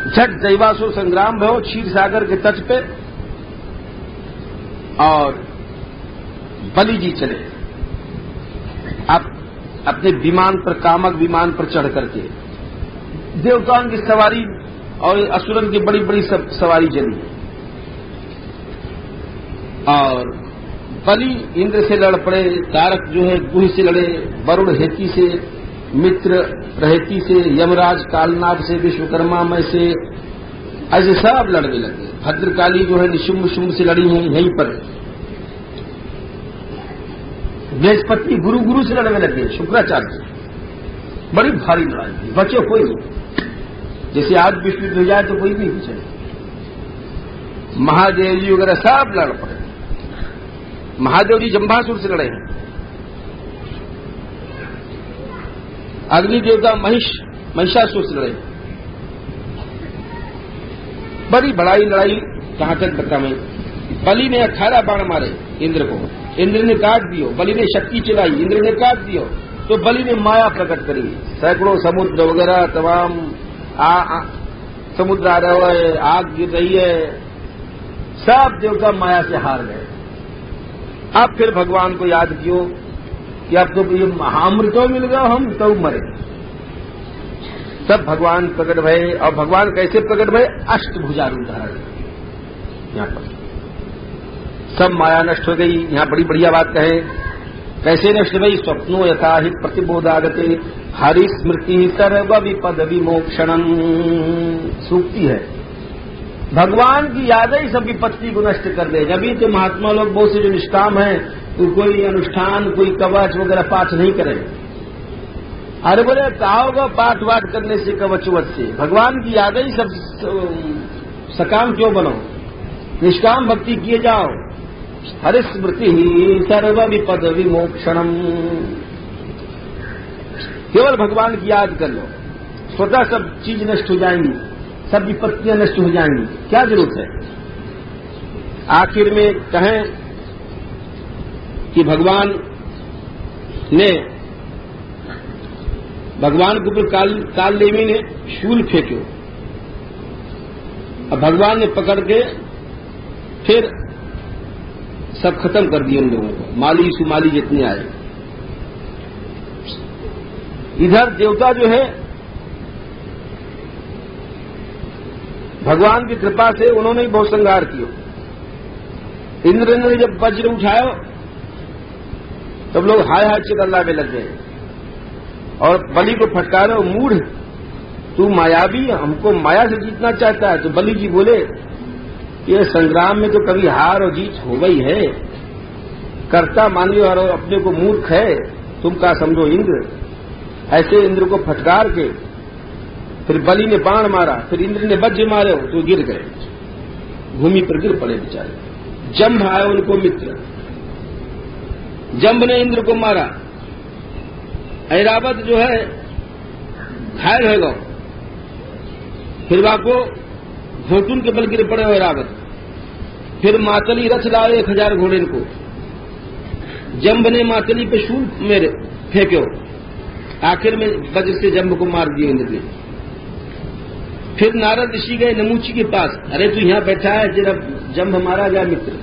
झट दैवासुर संग्राम भयो क्षीर सागर के तट पे, और बलि जी चले अब अपने विमान पर, कामक विमान पर चढ़ करके। देवताओं की सवारी और असुरन की बड़ी बड़ी सवारी चली, और बलि इंद्र से लड़ पड़े, तारक जो है गुह से लड़े, वरुण हेती से, मित्र रहेती से, यमराज कालनाग से, विश्वकर्मा में से, ऐसे सब लड़ने लगे। भद्रकाली जो है निशुम्भ शुम्भ से लड़ी हैं यहीं पर। बृहस्पति गुरु से लड़ने लगे, शुक्राचार्य से। बड़ी भारी लड़ाई थी, बचे कोई नहीं। जैसे आज विश्व हो जाए तो कोई नहीं बचे। महादेव जी वगैरह सब लड़ पड़े। महादेव जी जंभासुर से लड़े हैं, अग्नि देवता महिषासुर से लड़े, बड़ी बड़ाई लड़ाई कहां तक बतावें। बलि ने 18 बाण मारे इंद्र को, इंद्र ने काट दियो। बलि ने शक्ति चलाई, इंद्र ने काट दियो। तो बलि ने माया प्रकट करी, सैकड़ों समुद्र वगैरह तमाम समुद्र आ रहा है, आग गिर रही है, सब देवता माया से हार गए। अब फिर भगवान को याद कियो कि अब तो ये महामृतो मिल गया, हम तो मरे। तब भगवान प्रकट भये। और भगवान कैसे प्रकट भये? अष्टभुजारूढ़ धारण। यहां पर सब माया नष्ट हो गई। यहां बड़ी बढ़िया बात कहे, कैसे नष्ट भई? स्वप्नो यथा हि प्रतिबोधागते हरि स्मृति सर्व विपद विमोक्षणम। सूक्ति है, भगवान की याद ही सब विपत्ति को नष्ट कर दे। अभी तो महात्मा लोग बहुत से जो निष्काम है, तो कोई अनुष्ठान, कोई कवच वगैरह पाठ नहीं करे। अरे बोले कहा होगा पाठ वाठ करने से, कवचवत से? भगवान की याद ही सब सकाम क्यों बनो? निष्काम भक्ति किए जाओ। हरि स्मृति ही सर्व विपद विमोक्षणम। केवल भगवान की याद कर लो, स्वतः सब चीज नष्ट हो जाएंगी, सब विपत्तियां नष्ट हो जाएंगी। क्या जरूरत है? आखिर में कहें कि भगवान के ऊपर कालनेमी ने शूल फेंक्यो, अब भगवान ने पकड़ के फिर सब खत्म कर दिए उन लोगों को, माली सुमाली जितने आए। इधर देवता जो है भगवान की कृपा से उन्होंने ही बहुत संहार किया। इंद्र ने जब वज्र उठाया तब लोग हाय हाय चिल्लाने लग गए और बलि को फटकारो, मूढ़ तू मायावी, हमको माया से जीतना चाहता है। तो बलि जी बोले, ये संग्राम में तो कभी हार और जीत हो गई है, कर्ता मान लियो और अपने को मूर्ख है, तुम क्या समझो इंद्र। ऐसे इंद्र को फटकार के फिर बलि ने बाण मारा, फिर इंद्र ने वज्र मारे तो गिर गए, भूमि पर गिर पड़े बेचारे। जंभ आए उनको मित्र, जंभ ने इंद्र को मारा, ऐरावत जो है घायल हो गया, फिर वहां को घोटुन के बल गिर पड़े ऐरावत। फिर मातली रथ लाए 1000 घोड़े को, जंभ ने मातली पे शूल मेरे फेंक्यो, आखिर में वज्र से जंभ को मार दिया इंद्र ने। फिर नारद ऋषि गए नमूची के पास, अरे तू यहां बैठा है, तेरा जंभ मारा गया मित्र।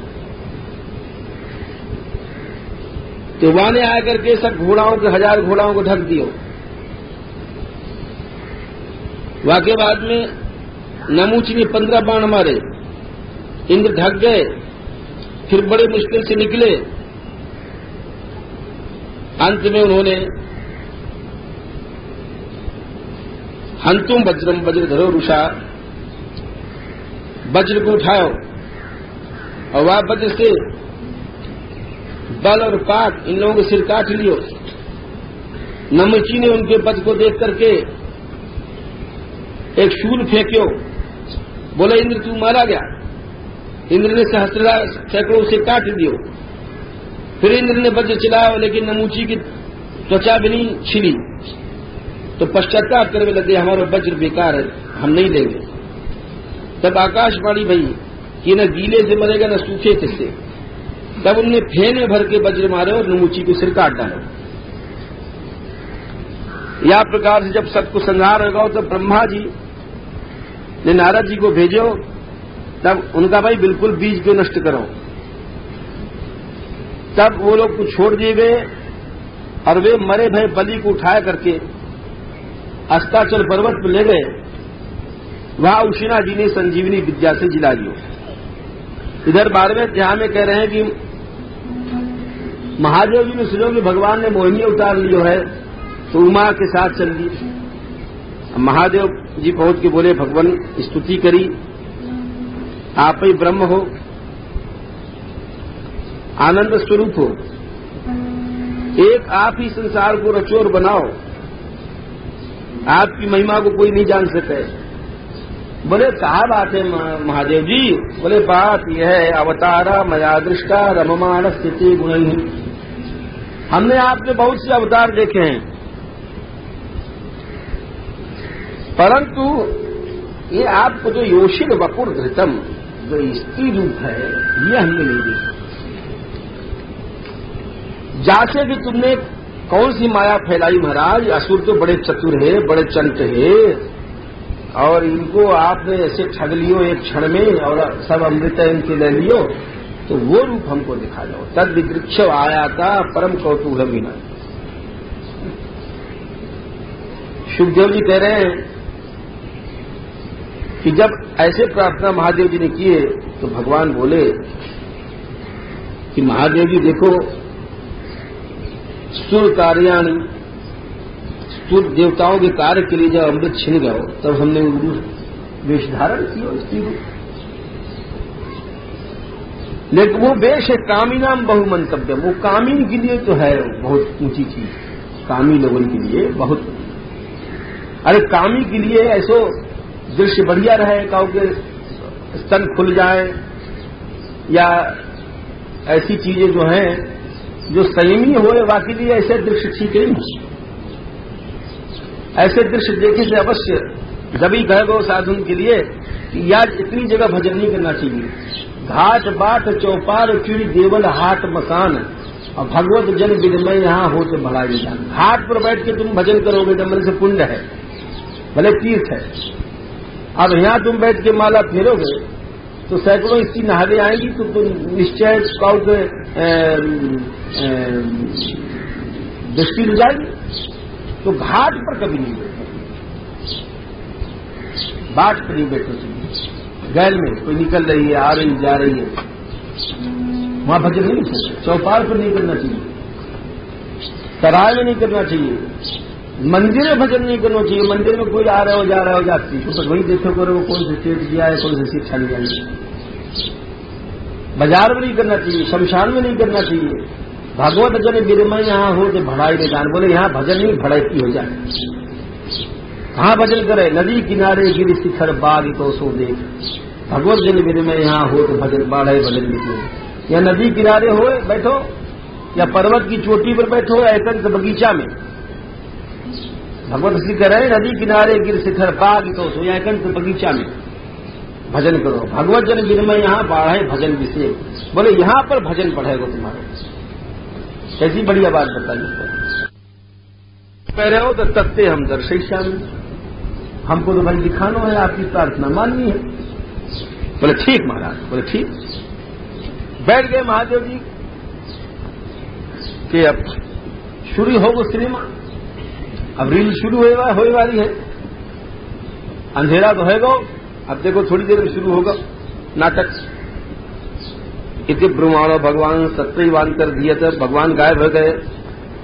तो वहां ने आकर के सब घोड़ाओं के 1000 घोड़ाओं को ढक दियो। वहां के बाद में नमूची ने 15 बाण मारे, इंद्र ढक गए, फिर बड़े मुश्किल से निकले। अंत में उन्होंने हंतुम वज्रम वज्रधरो रुषा, वज्र को उठाओ और वह वज्र से बल और पाक इन लोगों के सिर काट लियो। नमूची ने उनके पद को देख करके एक शूल फेंक्यो, बोले इंद्र तू मारा गया। इंद्र ने सहस्त्रधा सैकड़ों से काट दियो। फिर इंद्र ने वज्र चलाया, लेकिन नमूची की त्वचा भी नहीं छिली, तो पश्चाताप करने लगे, हमारा वज्र बेकार है, हम नहीं लेंगे। तब आकाशवाणी भई कि न गीले से मरेगा न सूखे से। तब उन्होंने फेने भर के वज्र मारे और नमूची को सिर काट डाला। या प्रकार से जब सबको संहार होगा तो ब्रह्मा जी ने नारद जी को भेजो, तब उनका भाई बिल्कुल बीज को नष्ट करो। तब वो लोग को छोड़ दिए गए और वे मरे भय बलि को उठाया करके अस्ताचल पर्वत पर ले गए। वहां उशिना जी ने संजीवनी विद्या से जिला दियो। इधर 12वें अध्याय में कह रहे हैं कि महादेव जी ने सुनो कि भगवान ने मोहिनी उतार लियो है, तो उमा के साथ चल दी। महादेव जी पहुंच के बोले, भगवान स्तुति करी, आप ही ब्रह्म हो, आनंद स्वरूप हो, एक आप ही संसार को रचोर बनाओ, आपकी महिमा को कोई नहीं जान सके। बोले कहा बात है महादेव जी? बोले बात यह है, अवतारा मया दृष्टा रममाण स्थिति गुण। हमने आपके बहुत से अवतार देखे हैं, परंतु ये आपको जो योशिल वपुर धृतम जो स्त्री रूप है ये हमने नहीं देखा। जैसे कि तुमने कौन सी माया फैलाई महाराज, असुर तो बड़े चतुर है, बड़े चंट है, और इनको आपने ऐसे ठग लियो एक क्षण में और सब अमृत इनके ले लियो, तो वो रूप हमको दिखा जाओ। तद विवृक्ष आया था परम कौतूहल बिना। सुखदेव जी कह रहे हैं कि जब ऐसे प्रार्थना महादेव जी ने किए तो भगवान बोले कि महादेव जी देखो, सुर कार्याणी, सुर देवताओं के कार्य के लिए जब अमृत छिन गया तब हमने वेश धारण किया स्त्री रूप। लेकिन वो वेश है कामी नाम बहुमंतव्य, वो कामी के लिए तो है बहुत ऊंची चीज, कामी लोगों के लिए बहुत। अरे कामी के लिए ऐसो दृश्य बढ़िया रहे, काऊ के स्तन खुल जाए, या ऐसी चीजें जो हैं जो संयमी हो, वाकई लिए ऐसे दृश्य ठीक नहीं। ऐसे दृश्य देखे से अवश्य जब ही कह गो साधुन के लिए कि यार इतनी जगह भजन नहीं करना चाहिए। घाट बाट चौपार चुरी देवल हाट मकान और भगवत जन विदमय यहाँ हो तो भला जान। घाट पर बैठ के तुम भजन करोगे डमन से पुण्य है, भले तीर्थ है। अब यहाँ तुम बैठ के माला फेरोगे तो सैकड़ों स्त्री नहाने आएंगी, तो तुम निश्चय काउ के दृष्टि हो जाएगी। तो घाट पर कभी नहीं बैठो, बाट पर नहीं बैठो चाहिए। गैल में कोई निकल रही है, आ रही जा रही है, वहां भजन नहीं कर सकते। चौपाल पर नहीं करना चाहिए, सराय में नहीं करना चाहिए, मंदिर में भजन नहीं करना चाहिए। मंदिर में कोई आ रहा हो जा रहा हो जाती तो वही देखो करो कौन से सेठ किया है, कौन सी शिक्षा लिया है। बाजार में नहीं करना चाहिए, शमशान में नहीं करना चाहिए। भगवत जन विरमय यहाँ हो तो भड़ाई में जान, बोले यहाँ भजन नहीं भड़ाई हो जाए। कहाँ भजन करे, नदी किनारे गिर शिखर बाग तो सो देख। भगवत जन विरमय यहाँ हो तो भजन बाढ़ भजन निकले। या नदी किनारे हो बैठो, या पर्वत की चोटी पर बैठो, या एकांत बगीचा में। भगवत श्री कह रहे नदी किनारे गिर शिखर बाग तो सो, या एकांत बगीचा में भजन करो। भगवत जन विरमय यहाँ बाढ़े भजन विषय, बोले यहाँ पर भजन पढ़ेगा तुम्हारे। कैसी बढ़िया बात बताइए। कह रहे हो तो तत्ते हम दर्शयिष्यामि, हमको तो भाई दिखाना है, आपकी प्रार्थना माननी है। बोले ठीक महाराज, बोले ठीक। बैठ गए महादेव जी कि अब शुरू हो वो सिनेमा, अब रील शुरू होने वाली है। अंधेरा तो है गो, अब देखो थोड़ी देर में शुरू होगा नाटक। इति ब्रह्मांड भगवान सत्यवान कर दिए थे, भगवान गायब हो गए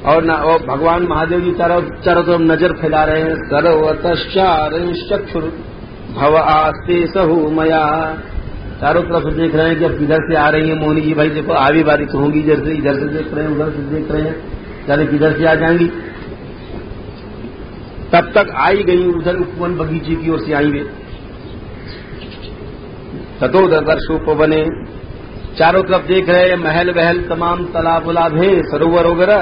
और भगवान महादेव जी चारों तरफ नजर फैला रहे हैं। सर्वतश्चार भव आस्ते सहु मया, चारों तरफ देख रहे हैं कि अब किधर से आ रही है मोहिनी जी। भाई देखो आवी बारी तो होंगी, इधर से देख रहे हैं, उधर से देख रहे हैं, जाने किधर से आ जाएंगी। तब तक आई गई उधर उपवन बगीचे की ओर से आई वे। ततो दर्शोपवने, चारों तरफ देख रहे हैं महल वहल तमाम तालाब उलाब है, सरोवर वगैरह,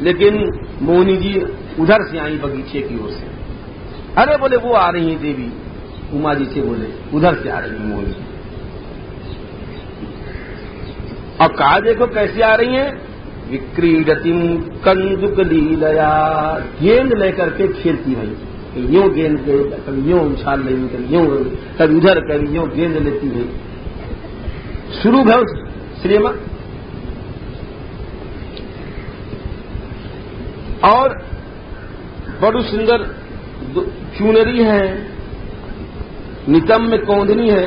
लेकिन मोहिनी जी उधर से आई बगीचे की ओर से। अरे बोले वो आ रही है देवी, उमा जी से बोले उधर से आ रही है मोहिनी जी। अब कहा देखो कैसे आ रही है, विक्रीडतिम कंदुक लीलया, गेंद लेकर के खेलती है। यूं गेंद के कभी यूं उछाल रही, कभी यूं, कभी उधर, कभी यूं गेंद लेती है। शुरू है उस सिनेमा। और बड़ी सुंदर चुनरी है, नितम में कौंधनी है,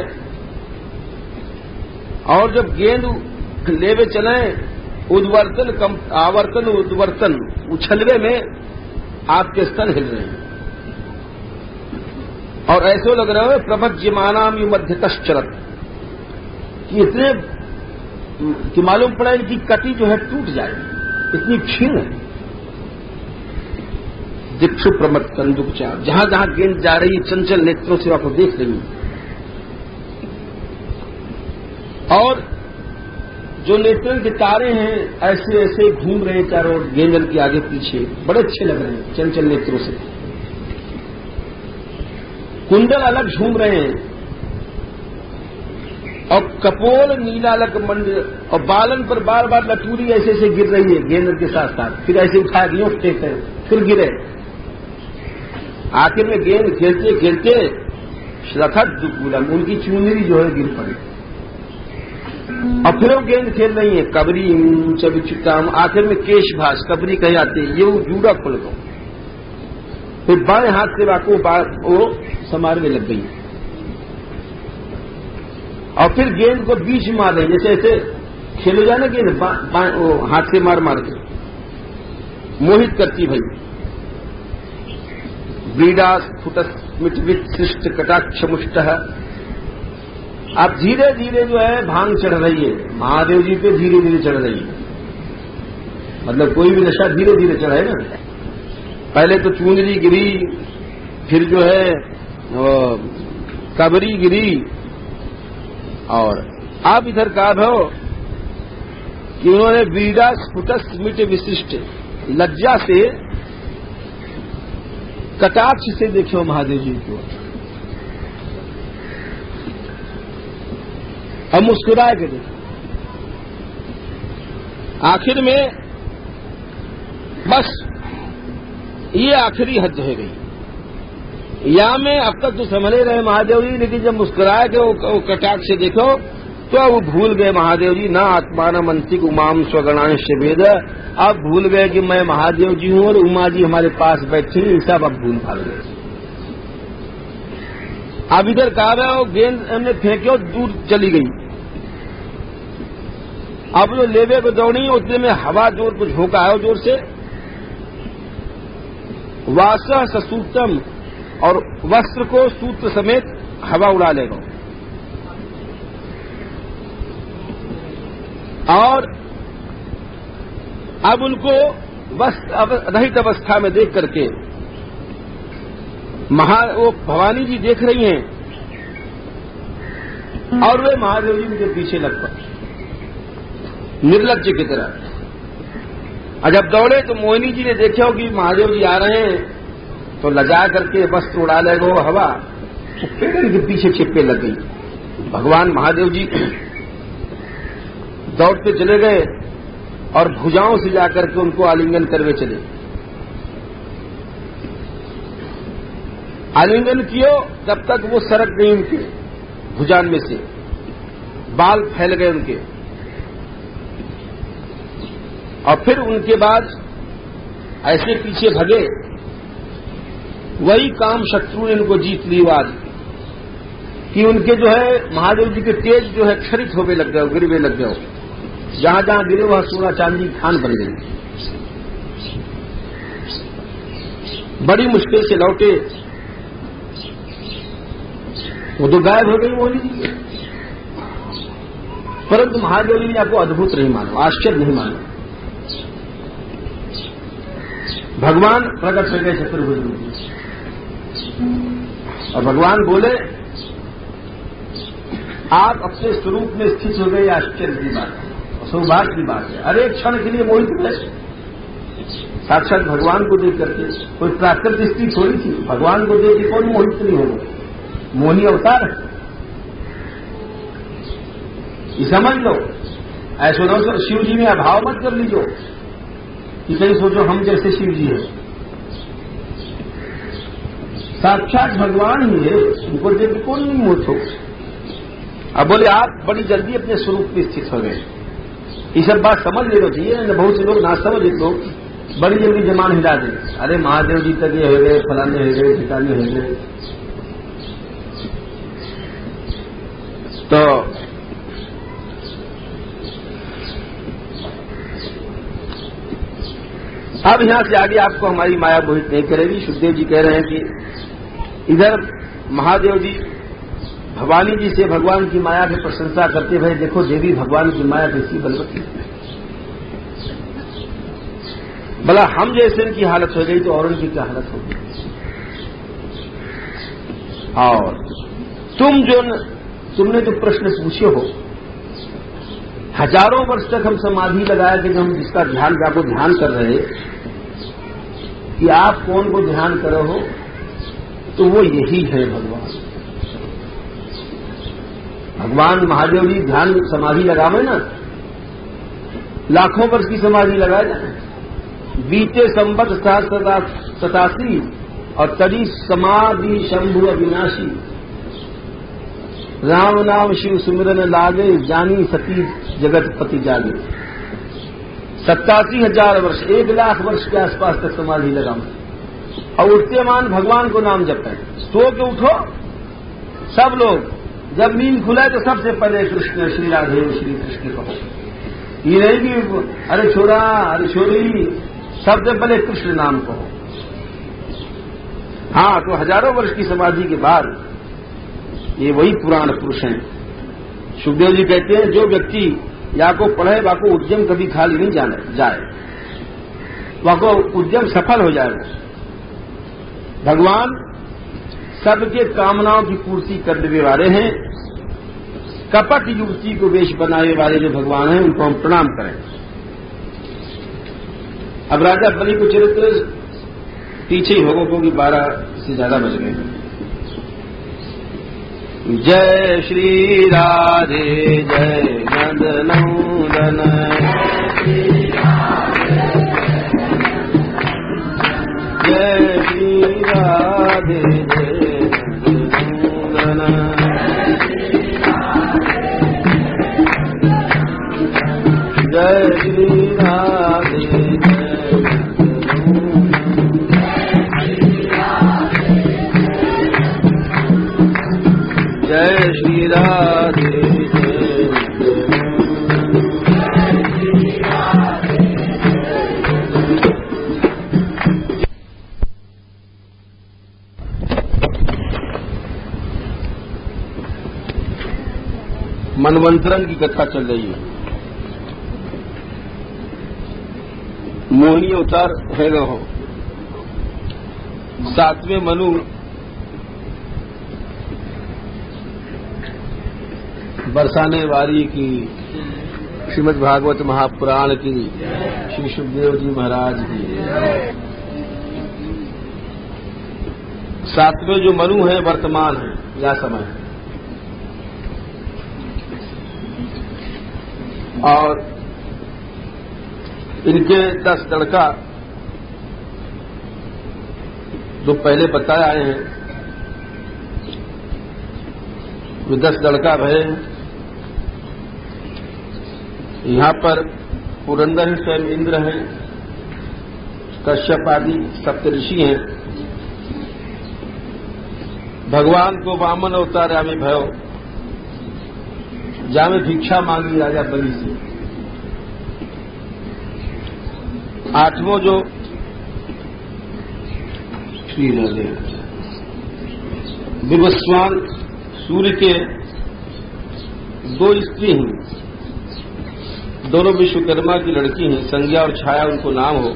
और जब गेंद लेवे चले उद्वर्तन आवर्तन उद्वर्तन उछलवे में आपके स्तन हिल रहे हैं और ऐसे लग रहा है प्रभज्यमानाम मध्यतश्चरत, कि इतने कि मालूम पड़ा इनकी कटी जो है टूट जाएगी, इतनी क्षीण है। दिक्षु प्रमत कंदुक चार, जहां जहां गेंद जा रही चंचल नेत्रों से आपको देख रही। और जो नेत्र के तारे हैं ऐसे ऐसे घूम रहे हैं चारों गेंदल के आगे पीछे, बड़े अच्छे लग रहे हैं चंचल नेत्रों से। कुंडल अलग झूम रहे हैं और कपोल नीलालक मंड और बालन पर बार बार लटूरी ऐसे ऐसे गिर रही है गेंद के साथ साथ, फिर ऐसे उठा यूं फेंकते फिर गिरे। आखिर में गेंद खेलते खेलते श्रखत दुकूलम, उनकी चुनरी जो है गिर पड़ी और फिर वो गेंद खेल रही है। कबरी चबिचुताम, आखिर में केश भाष कबरी कहे आते ये जूड़ा खुल गो, फिर बाएं हाथ से वो समार में लग गई और फिर गेंद को बीच मार रही, जैसे ऐसे खेलो जाए ना गेंद हाथ से मार मार के मोहित करती भाई। व्रीडा स्फुटस्मित कटाक्ष मुष्ट है। अब धीरे धीरे जो है भांग चढ़ रही है महादेव जी पे, धीरे धीरे चढ़ रही है। मतलब कोई भी नशा धीरे धीरे चढ़े ना, पहले तो चूंदरी गिरी, फिर जो है कबरी गिरी, और आप इधर कहा भो कि उन्होंने व्रीडा स्फुटस्मित विशिष्ट, लज्जा से कटाक्ष से देखो महादेव जी को और मुस्कुराए के देखो। आखिर में बस ये आखिरी हद हो गई। या में अब तक तो संभले रहे महादेव जी, लेकिन जब मुस्कुराए के वो कटाक्ष से देखो तो वो भूल गए महादेव जी ना आत्माना मंसिक उमाम स्वगणांश वेद। अब भूल गए कि मैं महादेव जी हूं और उमा जी हमारे पास बैठी, सब अब भूल भाग गए। अब इधर कहा रहे हो गेंद हमने फेंके और दूर चली गई। अब जो लेवे को दौड़ी उतने में हवा जोर को झोंका है जोर से, वासह ससूतम, और वस्त्र को सूत्र समेत हवा उड़ा लेगा। और अब उनको रहित अवस्था में देख करके वो भवानी जी देख रही हैं और वे महादेव जी उनके पीछे लग पड़े निर्लज्ज की तरह। और जब दौड़े तो मोहिनी जी ने देखा हो कि महादेव जी आ रहे हैं तो लजा करके वस्त्र उड़ा लेगा वो हवा, तो पेड़ के पीछे छिपे लग गई। भगवान महादेव जी दौड़ते चले गए और भुजाओं से जाकर के उनको आलिंगन करवे चले। आलिंगन कियो तब तक वो सरक गई उनके भुजान में से, बाल फैल गए उनके। और फिर उनके बाद ऐसे पीछे भगे, वही काम शत्रु ने उनको जीत ली आज कि उनके जो है महादेव जी के तेज जो है क्षरित होने लग गए, गिरवे लग गए। जहां जहां गिरे वहां सोना चांदी खान बन गई। बड़ी मुश्किल से लौटे, वो तो गायब हो गई मोहिनी जी। परंतु महादेव जी ने आपको अद्भुत नहीं मानो, आश्चर्य नहीं मानो। भगवान प्रकट हो गए चतुर्भुज में और भगवान बोले आप अपने स्वरूप में स्थित हो गए, आश्चर्य की बात है, सौभाग्य की बात है। अरे एक क्षण के लिए मोहित हुए साक्षात भगवान को देख करके। कोई प्राकृतिक स्थिति थोड़ी थी, भगवान को देख के कौन मोहित नहीं होगा, मोहिनी अवतार है। ये समझ लो, ऐसा ना शिव जी में अभाव मत कर लीजिए कि कहीं सोचो हम जैसे शिव जी है। साक्षात भगवान ही है, उनको देख के कौन नहीं मोहित हो। अब बोले आप बड़ी जल्दी अपने स्वरूप में स्थित हो गए, ये सब बात समझ लेना चाहिए। बहुत से लोग ना समझ लोग बड़ी जल्दी जमान हिला दे, अरे महादेव जी तक ये हो गए, फलाने हो गए, ठिकाने हो गए। तो अब यहां से आगे आपको हमारी माया मोहित नहीं करेगी। सुखदेव जी कह रहे हैं कि इधर महादेव जी भवानी जी से भगवान की माया की प्रशंसा करते हुए, देखो देवी भगवान की माया कैसी बलवती, भला हम जैसे इनकी हालत हो गई तो और उनकी क्या हालत होगी। और तुमने जो प्रश्न पूछे हो, हजारों वर्ष तक हम समाधि लगाए थे, हम जिसका ध्यान जाको ध्यान कर रहे कि आप कौन को ध्यान करो हो, तो वो यही है भगवान। भगवान महादेव जी ध्यान समाधि लगावे ना, लाखों वर्ष की समाधि लगाए जाए, बीते संवत 87 और तरी समाधि शंभु अविनाशी, राम नाम शिव सुमिरन लागे, जानी सती जगत पति जागे। 87,000 वर्ष, 1 लाख वर्ष के आसपास तक समाधि लगाओ और उठते मान भगवान को नाम जपें। सो के उठो सब लोग, जब नींद खुले तो सबसे पहले कृष्ण श्री राधे श्री कृष्ण कहो। ये नहीं कि अरे छोरा अरे छोरी, सबसे पहले कृष्ण नाम कहो। हाँ, तो हजारों वर्ष की समाधि के बाद ये वही पुराण पुरुष हैं। सुखदेव जी कहते हैं जो व्यक्ति या को पढ़े वाको उद्यम कभी खाली नहीं जाए, वाको उद्यम सफल हो जाए। भगवान सबके कामनाओं की पूर्ति करने वाले हैं। कपट युवती को वेश बनाने वाले जो भगवान हैं उनको हम प्रणाम करें। अब राजा बलि को चरित्र पीछे ही होगा क्योंकि 12 से ज्यादा बज गए। जय श्री राधे जय नंदनंदन, जय श्री राधे जय नंदनंदन, जय श्री राधे जय श्री राधे मनवंतरन की कथा चल रही है। मोहिनी अवतार है रहो। 7वें मनु बरसाने वारी की, श्रीमद् भागवत महापुराण की, श्री सुखदेव जी महाराज की। 7वें जो मनु है वर्तमान है या समय है, और इनके 10 लड़का जो पहले बताए आए हैं, वे 10 लड़का भय हैं। यहां पर पुरंदर स्वयं इंद्र हैं, कश्यप आदि सप्तऋषि हैं। भगवान को वामन अवतार आमे भयो, जामे भिक्षा मांगी राजा बलि से। 8वां जो श्री राधे विवस्वान सूर्य के 2 स्त्री हैं, दोनों विश्वकर्मा की लड़की हैं, संज्ञा और छाया उनको नाम हो।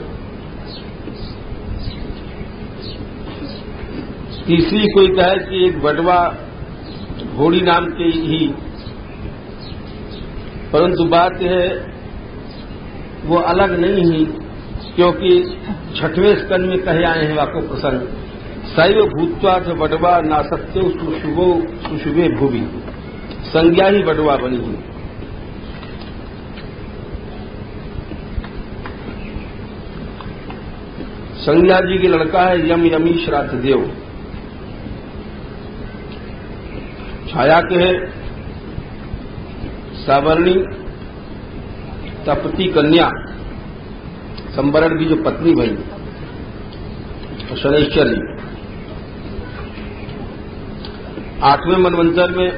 तीसरी कोई कहे कि एक बटवा घोड़ी नाम के ही, परंतु बात है वो अलग नहीं ही, क्योंकि 6वें स्कंद में कहे आए हैं वाको प्रसंग, सैव भूत्वा च बटवा नासत्यो सुशुभे भूवि, संज्ञा ही बटवा बनी हुई। संज्ञा जी के लड़का है यम यमी श्राद्ध देव। छाया के है सावर्णी तपती कन्या, संवरण की जो पत्नी बनी, और शनैश्चरी। 8वें मनवंतर में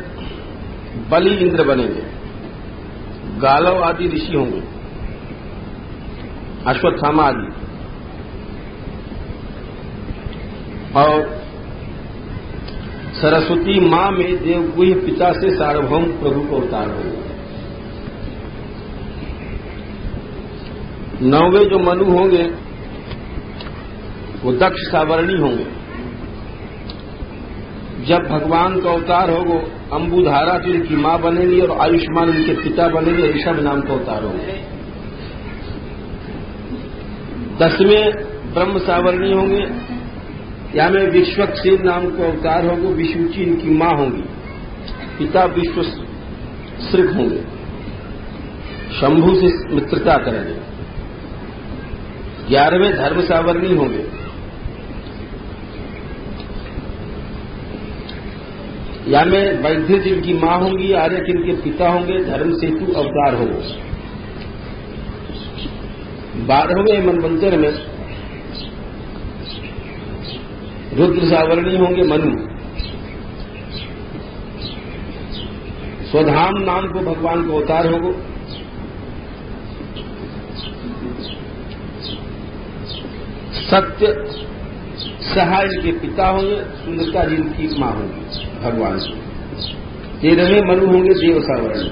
बलि इंद्र बनेंगे, गालव आदि ऋषि होंगे, अश्वत्थामा आदि, और सरस्वती मां में देवगुह्य पिता से सार्वभौम प्रभु को अवतार होंगे। 9वें जो मनु होंगे वो दक्ष सावर्णी होंगे। जब भगवान का अवतार होगा, अंबुधारा की उनकी मां बनेगी और आयुष्मान उनके पिता बनेंगे, ऋषभ नाम का अवतार होंगे। 10वें ब्रह्म सावर्णी होंगे, या में विश्वक्सेन नाम को अवतार होंगे, विशुचि इनकी मां होंगी, पिता विश्व श्रिक होंगे, शंभु से मित्रता करेंगे, 11वें धर्म सावर्णी होंगे, या में वैद्य जिनकी मां होंगी, आर्य जिनके पिता होंगे, धर्म सेतु अवतार होंगे। 12वें मनवंतर में रुद्र सावर्णी होंगे, मनु, स्वधाम नाम को भगवान को अवतार होगा, सत्य सहाय के पिता होंगे, सुंदरता जिनकी मां होंगी भगवान की। 13वें मनु होंगे देव सावर्णी,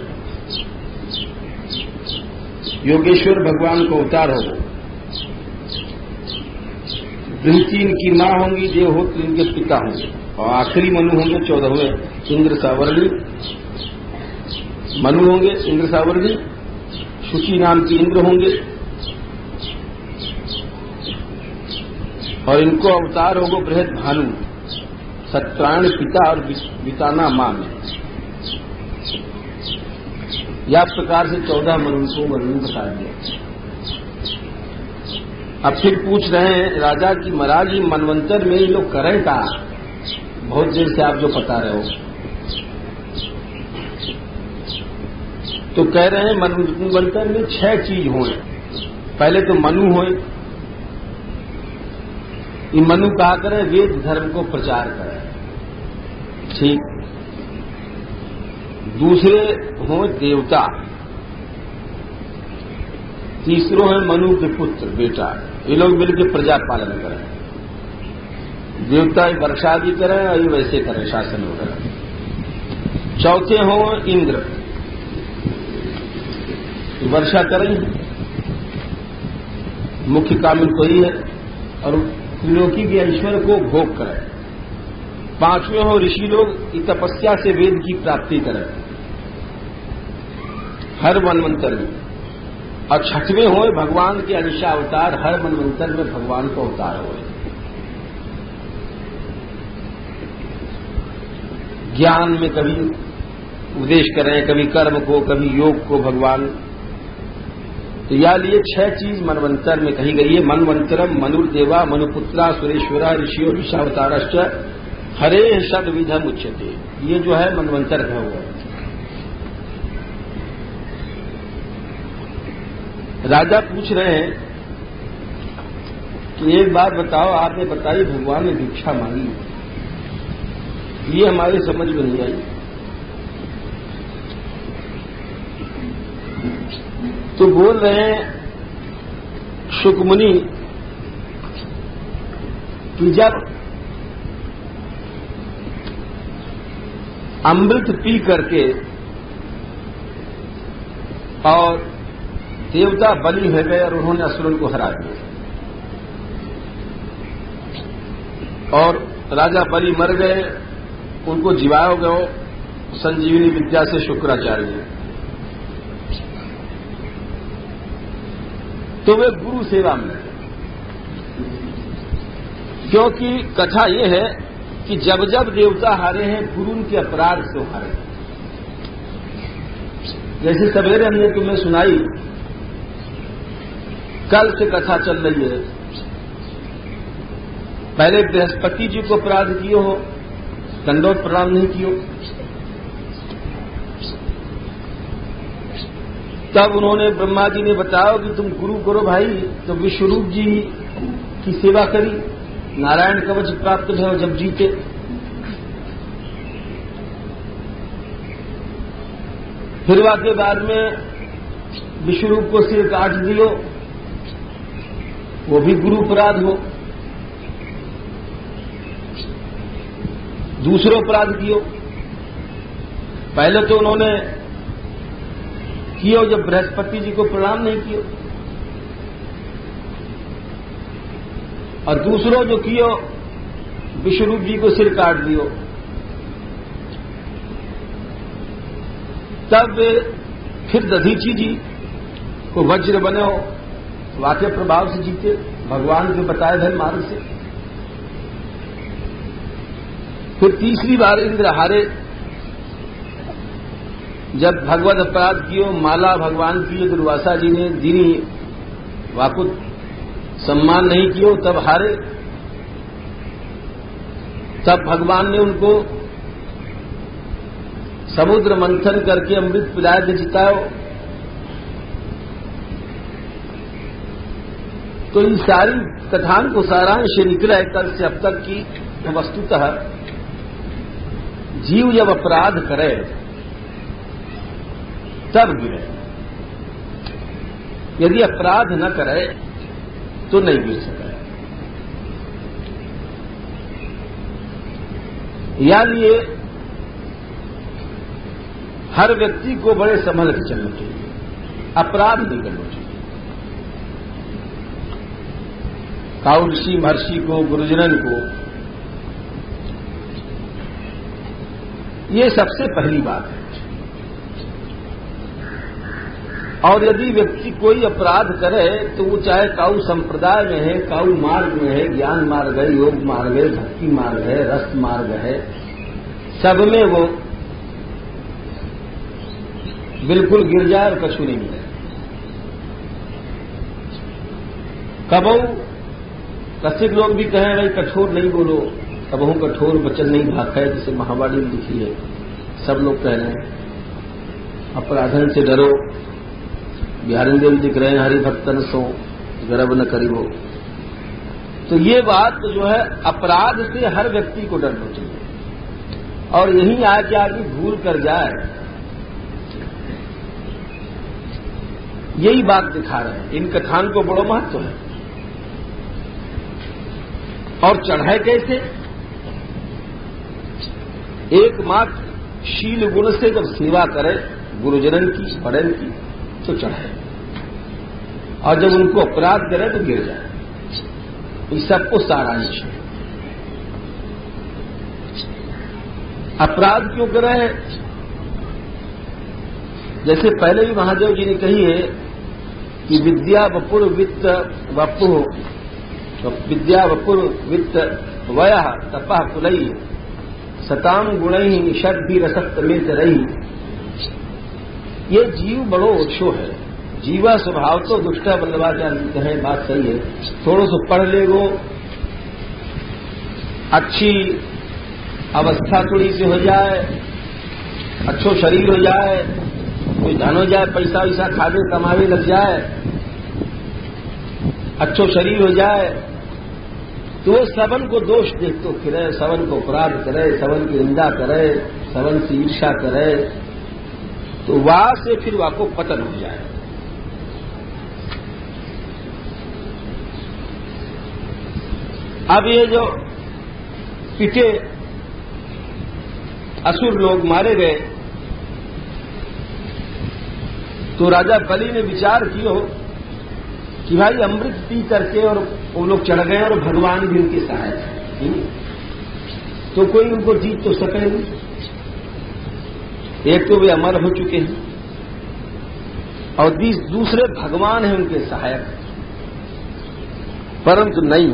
योगेश्वर भगवान को अवतार होगा, बृहति इनकी मां होंगी, देवहोत्र इनके पिता होंगे, और आखिरी मनु होंगे 14वें इंद्र सावर्णी, मनु होंगे इंद्र सावर्णी, शुचि नाम की इंद्र होंगे, और इनको अवतार होगा बृहद भानु, सत्यायण पिता और विताना मां में। या प्रकार से 14 मनु को वर्णन बता दिया। अब फिर पूछ रहे हैं राजा की महाराज मनवंतर में ये लोग करें का, बहुत देर से आप जो बता रहे हो। तो कह रहे हैं मनवंतर में 6 चीज होए। पहले तो मनु होए, ये मनु कहा करें वेद धर्म को प्रचार करें, ठीक। दूसरे हो देवता, तीसरो है मनु के पुत्र बेटा, ये लोग मिलकर प्रजा पालन करें, देवता वर्षा भी करें और ये वैसे करें शासन वगैरह। चौथे हो इंद्र, वर्षा करें, मुख्य काम इनको ही है, और त्रिलोकी के ईश्वर को भोग करें। 5वें हो ऋषि लोग, तपस्या से वेद की प्राप्ति करें हर मनवंतर में। और 6वें हो भगवान के अंशा अवतार, हर मनवंतर में भगवान को अवतार हो। ज्ञान में कभी उपदेश करें, कभी कर्म को, कभी योग को भगवान। तो या लिए 6 चीज मनवंतर में कही गई है। मनवंतरम मनुर्देवा मनुपुत्रा सुरेश्वरा ऋषियो ऋषावतारश्च हरे षड्विधम उच्यते। ये जो है मनवंतर का हुआ। राजा पूछ रहे हैं कि एक बात बताओ, आपने बताई भगवान ने भिक्षा मांगी, ये हमारे समझ में नहीं आई। तो बोल रहे हैं शुकमुनि कि जब अमृत पी करके और देवता बलि हो गए और उन्होंने असुरन को हरा दिया, और राजा बलि मर गए, उनको जीवाओ गए संजीवनी विद्या से शुक्राचार्य ने। तो वे गुरु सेवा में, क्योंकि कथा यह है कि जब जब देवता हारे हैं गुरु उनके अपराध से हारे। जैसे सवेरे हमने तुम्हें सुनाई, कल से कथा चल रही है, पहले बृहस्पति जी को अपराध किए हो, दंडोत प्रणाम नहीं कियो, तब उन्होंने ब्रह्मा जी ने बताया कि तुम गुरु करो भाई, तो विश्वरूप जी की सेवा करी, नारायण कवच प्राप्त भयो जब जीते। फिर वाके बाद में विश्वरूप को सिर काट दियो, वो भी गुरु अपराध हो। दूसरो अपराध कियो, पहले तो उन्होंने कियो जब बृहस्पति जी को प्रणाम नहीं कियो, और दूसरो जो कियो विश्वरूप जी को सिर काट दियो। तब फिर दधीची जी को वज्र बने हो, वाक्य प्रभाव से जीते, भगवान के बताए धन मार्ग से। फिर तीसरी बार इंद्र हारे, जब भगवत अपराध कियो, माला भगवान की दुर्वासा जी ने दीनी, वाकुत सम्मान नहीं कियो, तब हारे। तब भगवान ने उनको समुद्र मंथन करके अमृत पिलाए के जिताओ। तो इन सारी कथान को सारांश निकला है कल से अब तक की, वस्तुतः जीव जब अपराध करे तब गिरे, यदि अपराध न करे तो नहीं गिर सके। यानी ये हर व्यक्ति को बड़े संभल के चलना चाहिए, अपराध नहीं करना चाहिए। काऊ ऋषि महर्षि को, गुरुजनन को ये सबसे पहली बात है। और यदि व्यक्ति कोई अपराध करे तो वो चाहे काऊ संप्रदाय में है, काऊ मार्ग में है, ज्ञान मार्ग है, योग मार्ग है, भक्ति मार्ग है, रस मार्ग है, सब में वो बिल्कुल गिर जाए और कछु नहीं मिले। कबहू कसिक लोग भी कहें भाई कठोर नहीं बोलो, कबहू कठोर वचन नहीं भाखा है, जिसे महावाणी में लिखी है, सब लोग कह रहे हैं अपराधन से डरो, बिहारी देव दिख रहे हैं हरि भक्तन सो गर्व न करिबो। तो ये बात तो जो है अपराध से हर व्यक्ति को डरना चाहिए। और यही आके आदमी भूल कर जाए, यही बात दिखा रहे हैं। इन कथान को बड़ो महत्व है। और चढ़ाए कैसे? एकमात्र शील गुण से जब सेवा करे गुरुजनन की, बड़न की, तो चढ़ाए, और जब उनको अपराध करे तो गिर जाए। इस सबको सारांश है। अपराध क्यों करे? जैसे पहले भी महादेव जी ने कही है कि विद्या वपुर वित्त वपु, विद्या वपुर वित्त वयः तपः कुलई सताम गुणई षड्भी रसत्तमेत रही। ये जीव बड़ो ओछो है, जीवा स्वभाव तो दुष्ट बल्लभाचार्य कहे, बात सही है। थोड़ो सो पढ़ लेगो, अच्छी अवस्था थोड़ी सी हो जाए, अच्छो शरीर हो जाए, कोई धन हो जाए, पैसा वैसा खावे कमावे लग जाए, अच्छो शरीर हो जाए, तो वो सबन को दोष देख तो फिरे, सबन को अपराध करे, सबन की निंदा करे, सबन से ईर्ष्या करे, तो वहां से फिर वहां को पतन हो जाए। अब ये जो पिटे असुर लोग मारे गए, तो राजा बलि ने विचार किया कि भाई अमृत पी करके और वो लोग चढ़ गए और भगवान भी उनके सहायक है, तो कोई उनको जीत तो सके नहीं। एक तो वे अमर हो चुके हैं और दूसरे भगवान हैं उनके सहायक, परंतु नहीं,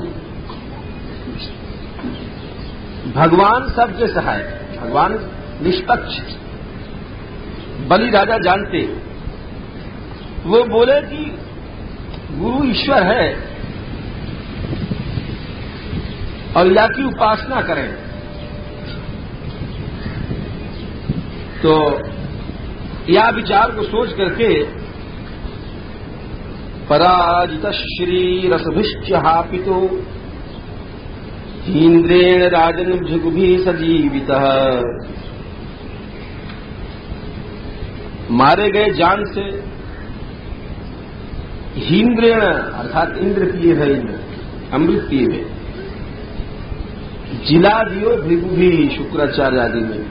भगवान सबके सहायक, भगवान निष्पक्ष। बलि राजा जानते, वो बोले कि गुरु ईश्वर है और या की उपासना करें। तो या विचार को सोच करके पराजित श्री रसभिश्चहापितो इंद्रेण राजन भृगुभि सजीवित, मारे गए जान से इंद्रेण अर्थात इंद्र पिए है, इंद्र अमृत पिए है, जिला दियो भृगुभि शुक्राचार्य आदि में।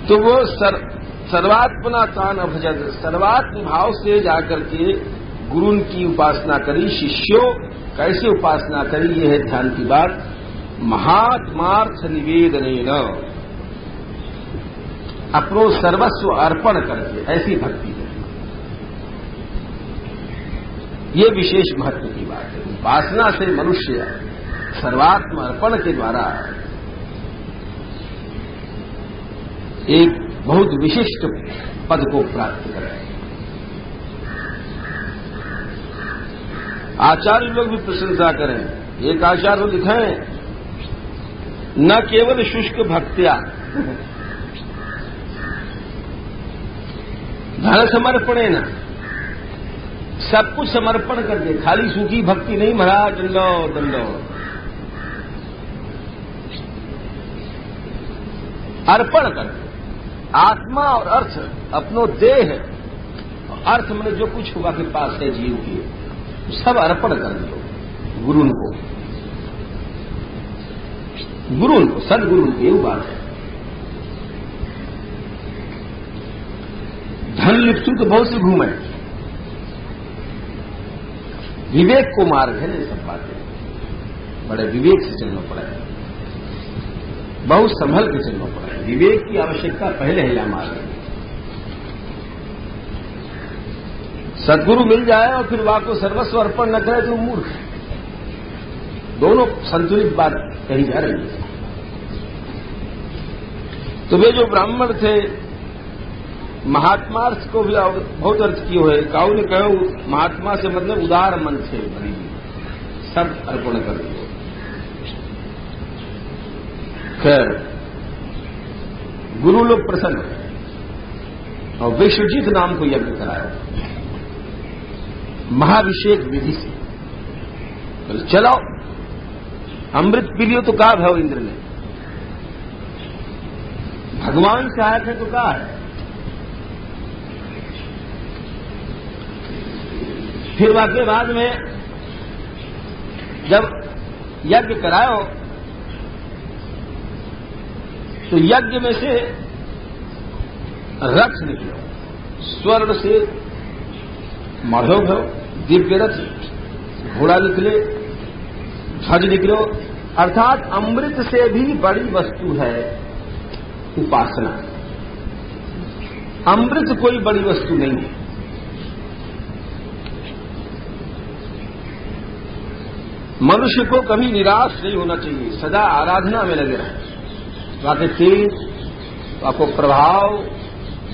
तो वो सर्वात्मना तान अभजन, सर्वात्म भाव से जाकर के गुरु की उपासना करी। शिष्यों कैसे उपासना करी, ये है ध्यान की बात। महात्मार्थ निवेदनेन, अपनो सर्वस्व अर्पण करके, ऐसी भक्ति है। ये विशेष महत्व की बात है। उपासना से मनुष्य सर्वात्म अर्पण के द्वारा एक बहुत विशिष्ट पद को प्राप्त करें। आचार्य लोग भी प्रशंसा करें। एक आचार्य लिखें, न केवल शुष्क भक्त्या धन समर्पणे न, सब कुछ समर्पण करके, खाली सूखी भक्ति नहीं महाराज, दंडो दंडो, अर्पण करके आत्मा और अर्थ, अपनो देह और अर्थ में जो कुछ हुआ के पास है जीव की, सब अर्पण कर दो गुरु को, सदगुरु की ये बात है। धन लिप्सु तो बहुत से घूमे, विवेक को मार्ग है ना, सब बातें बड़े विवेक से चलना पड़ेगा, बहुत संभल के चलना पड़ेगा। विवेक की आवश्यकता पहले है यह मार्ग। सदगुरु मिल जाए और फिर वहां को सर्वस्व अर्पण न करे तो मूर्ख है। दोनों संतुलित बात कही जा रही है। तो वे जो ब्राह्मण थे, महात्मार्थ को भी बहुत अर्थ किए हुए। काऊ ने कहो महात्मा से मतलब उदार मन थे, बड़ी सब अर्पण कर दिए। खैर गुरु लोग प्रसन्न है और विश्वजीत नाम को यज्ञ कराया महाभिषेक विधि से। तो चलो अमृत पी लियो तो कहा भव इंद्र ने, भगवान से आया थे तो कहा है। फिर वाकई बाद में जब यज्ञ करायो तो यज्ञ में से रथ निकलो, स्वर्ण से मढ़ो भव, दिव्य रथ, घोड़ा निकले, ध्वज निकलो। अर्थात अमृत से भी बड़ी वस्तु है उपासना। अमृत कोई बड़ी वस्तु नहीं है। मनुष्य को कभी निराश नहीं होना चाहिए, सदा आराधना में लगे रहे। आपके तेज, आपको प्रभाव,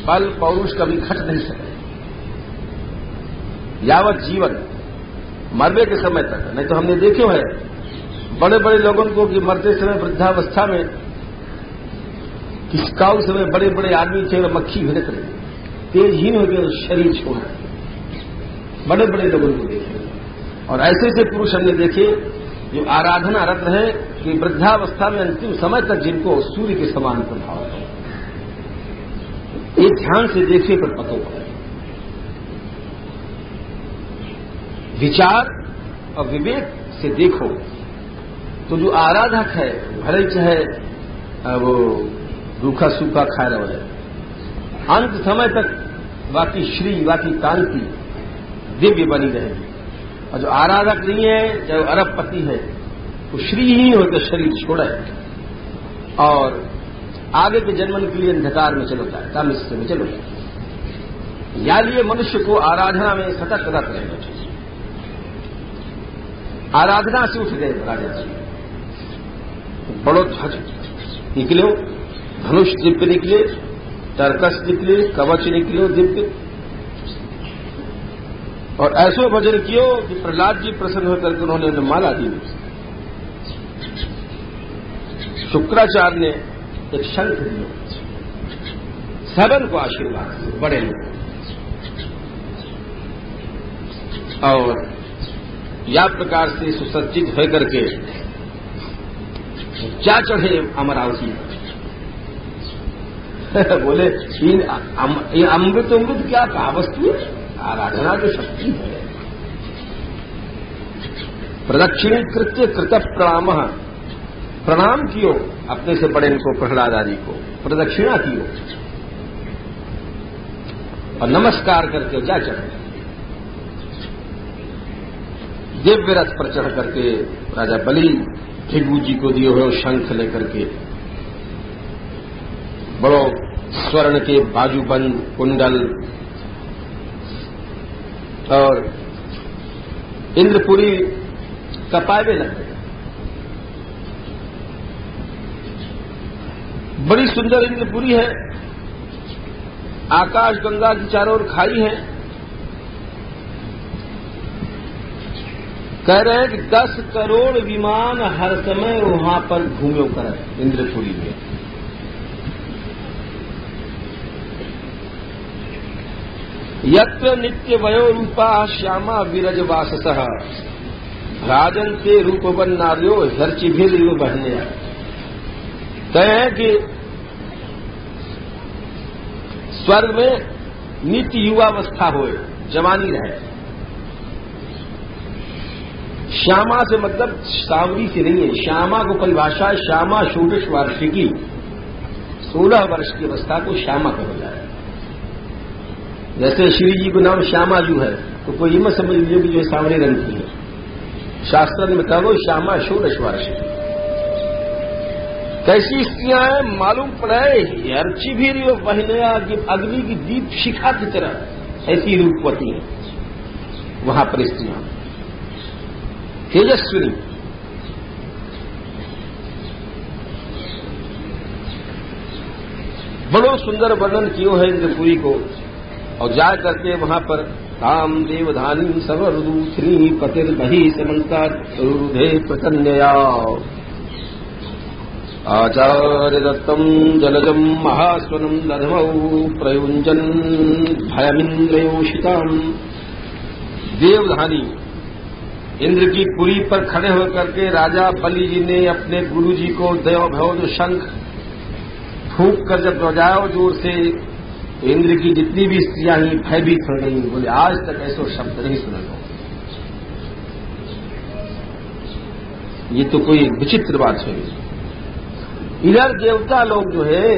बल, पौरुष कभी घट नहीं सके यावत जीवन, मरने के समय तक। नहीं तो हमने देखे है बड़े बड़े लोगों को कि मरते समय वृद्धावस्था में, किसकाऊ समय बड़े बड़े आदमी थे और मक्खी भिड़क रहे, तेजहीन हो गए, शरीर छोड़ा। बड़े बड़े लोगों को देखे और ऐसे ऐसे पुरुष हमने देखे जो आराधना रत रहे कि वृद्धावस्था में अंतिम समय तक जिनको सूर्य के समान प्रभाव है। ये ध्यान से देखिए पर पता पड़े। विचार और विवेक से देखो तो जो आराधक है भले चाहे वो रूखा सूखा खा रहा है, अंत समय तक बाकी श्री बाकी कांति दिव्य बनी रहेगी। और जो आराधक नहीं है, चाहे अरबपति है, वो श्रीहीन होकर शरीर छोड़े और आगे के जन्मन के लिए अंधकार में चलो जाए, कामिष्य में चलो जाए। या लिए मनुष्य को आराधना में सतत रहना चाहिए। आराधना से उठ गए राजा जी, बड़ो ध्वज निकलो, धनुष दिव्य निकले, तरकस निकले, कवच निकलो दिव्य, और ऐसो भजन कियो कि प्रहलाद जी प्रसन्न होकर के उन्होंने माला दी। शुक्राचार्य ने एक शंख दिया, सबन को आशीर्वाद बड़े लोग, और या प्रकार से सुसज्जित होकर के क्या चढ़े अमरावती बोले ये अमृत अमृत क्या कहा वस्तु है, आराधना की शक्ति है। प्रदक्षिणी कृत्य कृत प्रणाम, प्रणाम कियो अपने से बड़े इनको प्रहलाद आदि को, प्रदक्षिणा कियो और नमस्कार करके जा चढ़े। दिव्य रथ पर चढ़ करके राजा बलि भृगु जी को दिए हुए शंख लेकर के, बड़ो स्वर्ण के बाजूबंद कुंडल, और इंद्रपुरी कपावे लग गए। बड़ी सुंदर इंद्रपुरी है, आकाश गंगा की चारों ओर खाई है। कह रहे हैं कि 10 करोड़ विमान हर समय वहां पर घूमो कर इंद्रपुरी में। यत्र नित्य वयो रूपा श्यामा विरज वाससः राजन्ते रूपवन नार्यो हर्चिभिर बहने। कहे हैं कि स्वर्ग में नित्य युवावस्था हो, जवानी रहे। श्यामा से मतलब सांवरी से नहीं है, श्यामा को परिभाषा है श्यामा षोडश वार्षिकी, 16 वर्ष की अवस्था को श्यामा कहा जाए। जैसे श्री जी को नाम श्यामाजू है तो कोई ये मत समझ लीजिए कि जो सांवरे रंग की है, शास्त्र में कहा वो श्यामा षोडश वार्षिकी। कैसी स्त्रियां हैं मालूम पड़े, अर्ची भी बहनया अग्नि की दीप शिखा की तरह ऐसी रूपवती है वहां पर स्त्रियां, तेजस्विनी। बड़ो सुंदर वर्णन कियो है इंद्रपुरी को। और जा करके वहां पर ताम देवधानी सर्वदूषणी पतिर्बही समन्ता रुधे प्रकन्या आचार्य दत्तम जलजम महास्वनम दधमौ प्रयुंजन भयमिंद्रयोषिताम। देवधानी इंद्र की पुरी पर खड़े होकर के राजा बलि जी ने अपने गुरु जी को देवभव शंख फूंक कर जब बजाओ जोर से, इंद्र की जितनी भी स्त्रियां ही भयभीत हो गई। बोले आज तक ऐसा शब्द नहीं सुना गया। ये तो कोई विचित्र बात है। इधर देवता लोग जो है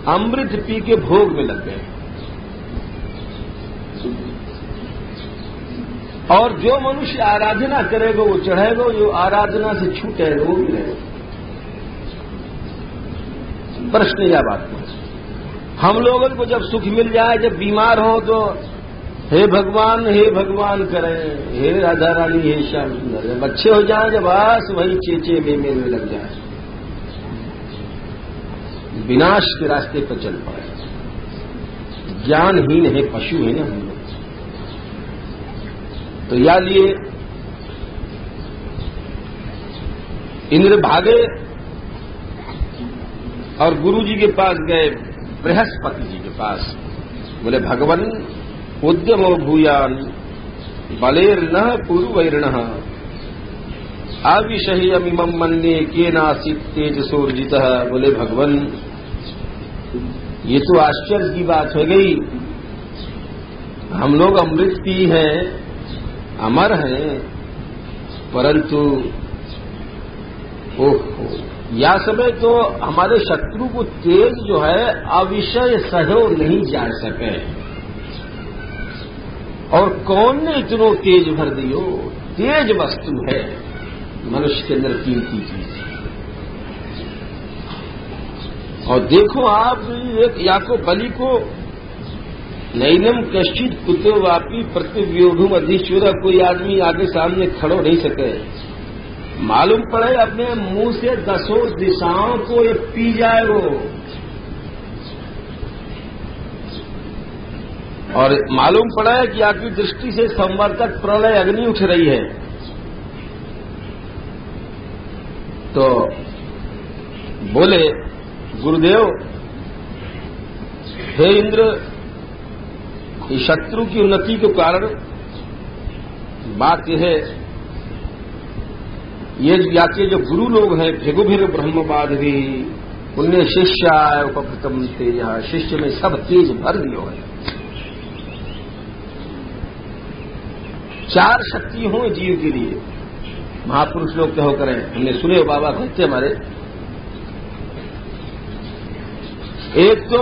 अमृत पी के भोग में लग गए, और जो मनुष्य आराधना करेगा वो चढ़ेगा, जो आराधना से छूटेगा वो भी रहेगा। प्रश्न या बात नहीं। हम लोगों को जब सुख मिल जाए, जब बीमार हो तो हे भगवान करें, हे राधा रानी, हे श्याम सुंदर। जब अच्छे हो जाए, जब बस वही चेचे में लग जाए, विनाश के रास्ते पर चल पड़े। ज्ञानहीन है, पशु है ना हम लोग। तो या लिए इंद्र भागे और गुरु जी के पास गए, बृहस्पति जी के पास। बोले भगवन उद्यमो भूयान बलेर्न पूर्वैर्णः अविषह्यमिमं मन्ये केनासीत् तेजसोर्जितः। बोले भगवन ये तो आश्चर्य की बात हो गई, हम लोग अमृत पी हैं, अमर हैं, परंतु ओहो या समय तो हमारे शत्रु को तेज जो है अविषय सहयो नहीं जा सके। और कौन ने इतनो तेज भर दियो? तेज वस्तु है मनुष्य के अंदर कीमती चीज। और देखो आप एक या को बलि को नैनम कश्चित कुतो वापी प्रतिव्योधुम अधिश्वर, कोई आदमी आगे सामने खड़ो नहीं सके। मालूम पड़े अपने मुंह से 10 दिशाओं को ये पी जाए वो। और मालूम पड़ा है कि आपकी दृष्टि से संवर्तक प्रलय अग्नि उठ रही है। तो बोले गुरुदेव, हे इंद्र, इस शत्रु की उन्नति के कारण बात यह है, ये जाके जो गुरु लोग हैं भृगुभिर ब्रह्मवाद भी उनने शिष्याय उपकृतम तेज, शिष्य में सब तेज भर दियो है। 4 शक्ति हो जीव के लिए। महापुरुष लोग कहो करें, हमने सुने बाबा कहते हमारे, एक तो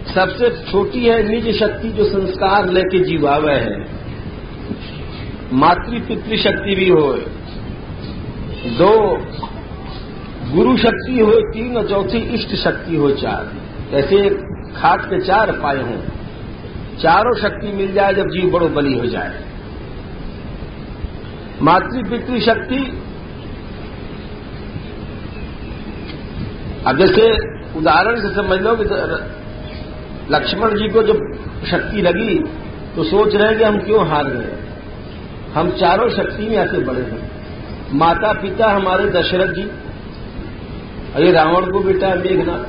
सबसे छोटी है निज शक्ति जो संस्कार लेके जीवावे है, मातृ पितृ शक्ति भी हो, 2 गुरु शक्ति हो, 3 और चौथी इष्ट शक्ति हो, 4। ऐसे खाट के 4 पाए हों, चारों शक्ति मिल जाए जब जीव बड़ो बली हो जाए। मातृ पितृ शक्ति, अब जैसे उदाहरण से समझ लो कि लक्ष्मण जी को जब शक्ति लगी तो सोच रहे हैं कि हम क्यों हार गए। हम चारों शक्ति में ऐसे बड़े हैं। माता पिता हमारे दशरथ जी, ये रावण को बेटा मेघनाथ।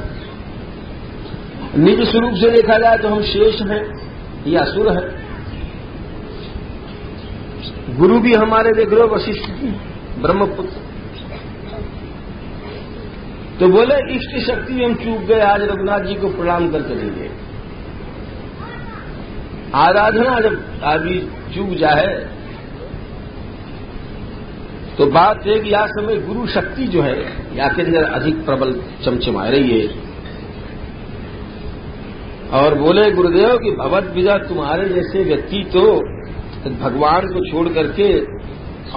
निज स्वरूप से देखा जाए तो हम शेष हैं, ये असुर है। गुरु भी हमारे देख लो वशिष्ठ जी, ब्रह्मपुत्र। तो बोले इष्ट शक्ति हम चूक गए, आज रघुनाथ जी को प्रणाम करके देंगे। आराधना जब आदमी चूक जाए तो बात है कि आज समय गुरु शक्ति जो है या के अंदर अधिक प्रबल चमचमा रही है। और बोले गुरुदेव कि भगवत विजा तुम्हारे जैसे व्यक्ति तो भगवान को छोड़ करके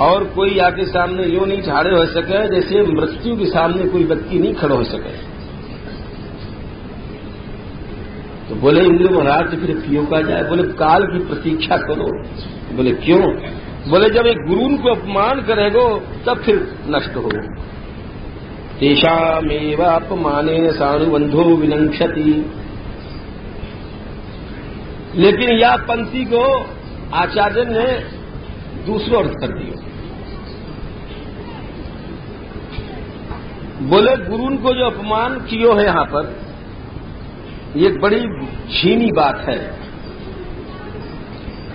और कोई आके सामने यूं नहीं ठाड़े हो सके जैसे मृत्यु के सामने कोई व्यक्ति नहीं खड़ा हो सके। तो बोले इंद्र महाराज तो फिर क्यों कहा जाए? बोले काल की प्रतीक्षा करो। बोले क्यों? बोले जब एक गुरु को अपमान करेगो तब फिर नष्ट हो। तेषामेव अपमाने सानुबंधो विनंक्षति। लेकिन यह पंक्ति को आचार्य ने दूसरो अर्थ कर दिया। बोले गुरु को जो अपमान कियो है यहां पर, ये बड़ी छीनी बात है।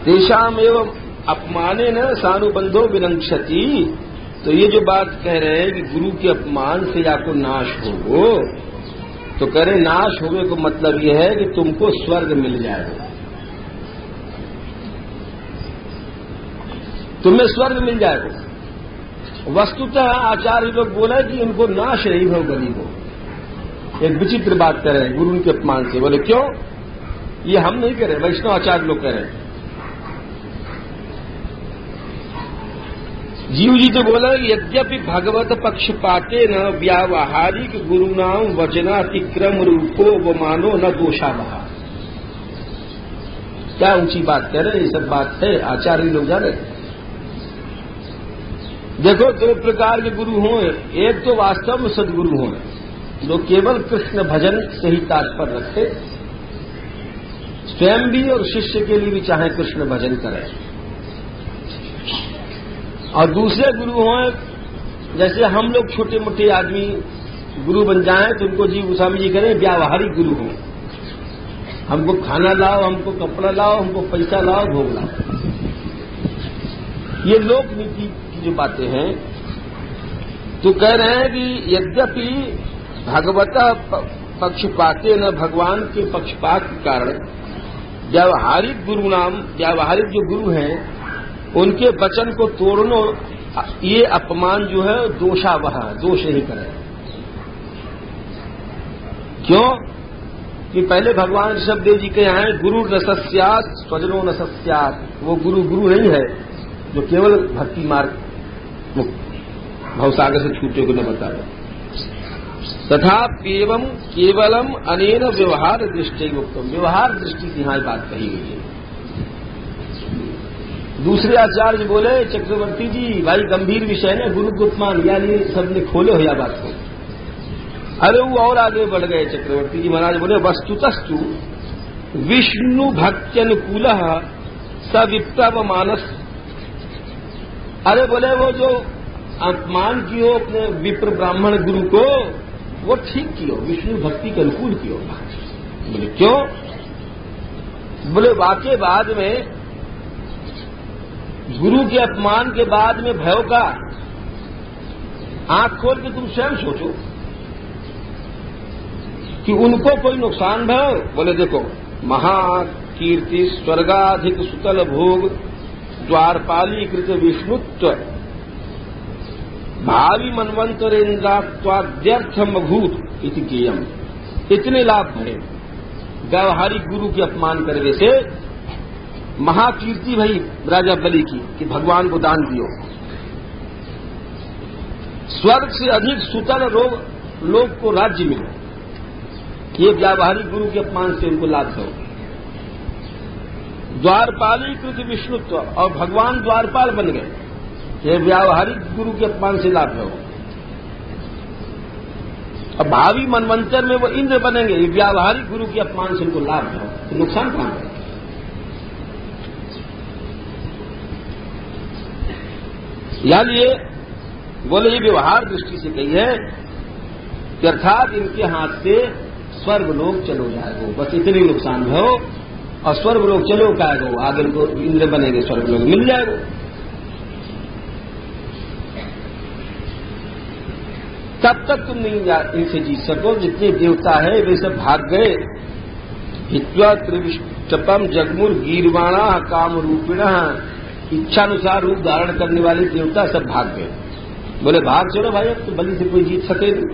तेषाम एवं अपमाने न सानुबंधो विनंक्षति। तो ये जो बात कह रहे हैं कि गुरु के अपमान से आपको नाश होगो, तो कह रहे नाश होने को मतलब यह है कि तुमको स्वर्ग मिल जाएगा, तुम्हें स्वर्ग मिल जाएगा। वस्तुतः आचार्य लोग बोले कि उनको नाश नहीं हो गली हो। एक विचित्र बात कह रहे हैं गुरु के अपमान से। बोले क्यों? ये हम नहीं कह रहे, वैष्णव आचार्य लोग कह रहे हैं। जीव जी तो बोला यद्यपि भगवत पक्षपाते न व्यावहारिक गुरुनाम वचनातिक्रम रूपो व मानो न दोषावहा। क्या ऊंची बात कह रहे हैं, ये सब बात है आचार्य लोग जाने। देखो दो प्रकार के गुरु हों, एक तो वास्तव में सदगुरु हों जो केवल कृष्ण भजन से ही तात्पर्य रखे, स्वयं भी और शिष्य के लिए भी चाहे कृष्ण भजन करें। और दूसरे गुरु हों जैसे हम लोग छोटे मोटे आदमी गुरु बन जाएं तो उनको जी गोस्वामी जी करें व्यावहारिक गुरु हों। हमको खाना लाओ, हमको कपड़ा लाओ, हमको पैसा लाओ, भोग लाओ। ये लोक नीति की जो बातें हैं तो कह रहे हैं कि यद्यपि भगवता पक्षपाते न, भगवान के पक्षपात के कारण व्यावहारिक गुरु नाम, व्यावहारिक जो गुरु हैं उनके वचन को तोड़ना, ये अपमान जो है दोषावह, दोष नहीं करे। क्यों? कि पहले भगवान ऋषभदेव जी के यहाँ गुरु न सस्यात् स्वजनो न सस्यात्। वो गुरु गुरु नहीं है जो केवल भक्ति मार्ग भवसागर से छूटे को न बताए। तथा एवं केवलम अनेन व्यवहार दृष्टि युक्तम। व्यवहार दृष्टि की यहाँ बात कही गई है। दूसरे आचार्य बोले चक्रवर्ती जी भाई गंभीर विषय ने गुरु को अपमान, यानी सबने खोले हो या बात को। अरे वो और आगे बढ़ गए चक्रवर्ती जी महाराज बोले वस्तुतस्तु विष्णु भक्त्यनुकूल स विप्र मानस। अरे बोले वो जो अपमान कियो अपने विप्र ब्राह्मण गुरु को, वो ठीक कियो, विष्णु भक्ति के अनुकूल कियो। बोले क्यों? बोले वाकई बाद में गुरु के अपमान के बाद में भयो का आंख खोल के तुम स्वयं सोचो कि उनको कोई नुकसान भयो। बोले देखो महाकीर्ति स्वर्गाधिक सुतल भोग द्वारपाली कृत विष्णुत्व भावी मनवंतरेन्द्रात्वाद्यर्थम भूत इति ज्ञेयम। इतने लाभ भरे व्यावहारिक गुरु के अपमान करने से। महाकीर्ति भई राजा बलि की कि भगवान को दान दियो। स्वर्ग से अधिक सुतल लोग को राज्य मिले, ये व्यावहारिक गुरु के अपमान से उनको लाभ दो। द्वारपाली कृत विष्णुत्व, और भगवान द्वारपाल बन गए, ये व्यावहारिक गुरु के अपमान से लाभ दो। अब भावी मनवंतर में वो इंद्र बनेंगे, व्यावहारिक गुरु के अपमान से उनको लाभ है, तो नुकसान कहां है? यानी ये बोले, ये व्यवहार दृष्टि से कही है कि अर्थात इनके हाथ से स्वर्ग लोग चलो जाएगो, बस इतनी नुकसान हो। और स्वर्ग लोग चलो काएगो, आगे इनको इंद्र बनेंगे, स्वर्ग लोग मिल जाएगो। तब तक तुम नहीं इनसे जीत सको। जितने देवता है वे सब भाग गए। हित्वा त्रिविष्टपम जगमुर गीरवाणा काम रूपिण, इच्छानुसार रूप धारण करने वाले देवता सब भाग गए। बोले भाग चलो भाई, अब तो बलि से कोई जीत सके नहीं।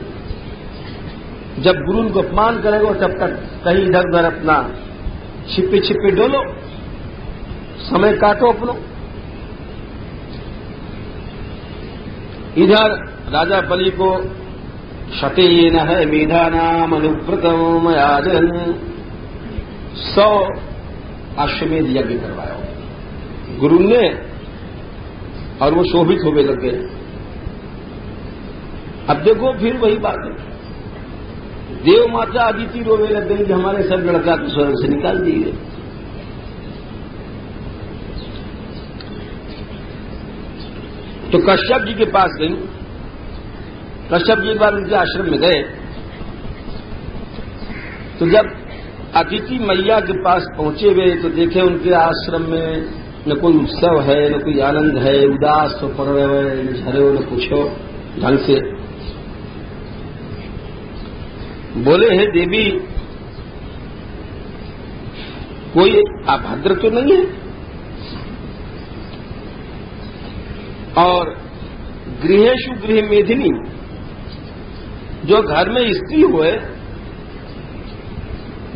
जब गुरु उनको अपमान करेगा तब तक कहीं इधर उधर अपना छिपे छिपे डोलो, समय काटो अपनो। इधर राजा बलि को शतेन है मेधा नाम अनुव्रतम आजन 100 अश्वमेध यज्ञ करवाया गुरु ने, और वो शोभित होने लग गए। अब देखो फिर वही बात है, देव माता अदिति रोने लग गई कि हमारे सब लड़का को स्वर्ग से निकाल दिए। तो कश्यप जी के पास गई। कश्यप जी एक बार उनके आश्रम में गए, तो जब अदिति मैया के पास पहुंचे हुए तो देखे उनके आश्रम में न कोई उत्सव है, न कोई आनंद है, उदास हो पड़ रहे हो, न झरे हो, न कुछ हो ढंग से। बोले, हे देवी, कोई अभद्र तो नहीं है? और गृहेषु गृह मेधिनी, जो घर में स्त्री हुए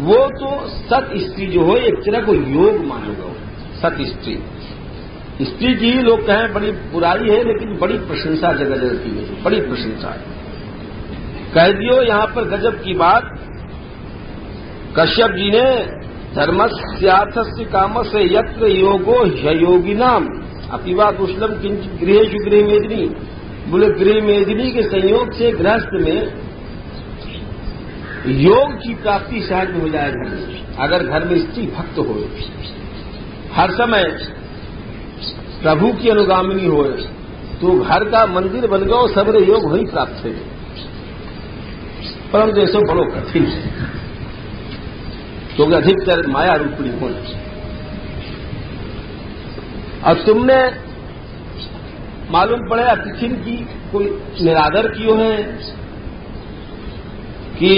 वो तो सत स्त्री जो हो, एक तरह को योग मानेगा। सत स्त्री, स्त्री की लोग कहें बड़ी बुराई है, लेकिन बड़ी प्रशंसा जगह जगह की है, बड़ी प्रशंसा है। कह दियो यहां पर गजब की बात। कश्यप जी ने धर्मस्यार्थस्य कामस्य यत्र योगो ह्ययोगिनाम अपिवा कुशलम किंचित गृहेषु गृह मेदिनी। बोले गृह मेदिनी के संयोग से गृहस्थ में योग की प्राप्ति सहज हो जाए घर में। अगर घर में स्त्री भक्त हो, हर समय प्रभु की अनुगामिनी हो, तो घर का मंदिर बन गया, सबरे योग वही प्राप्त है। परंतु ऐसा बड़ो कठिन है, क्योंकि अधिकतर माया रूपणी हो। और तुमने मालूम पड़े अतिथि की कोई निरादर कियो है कि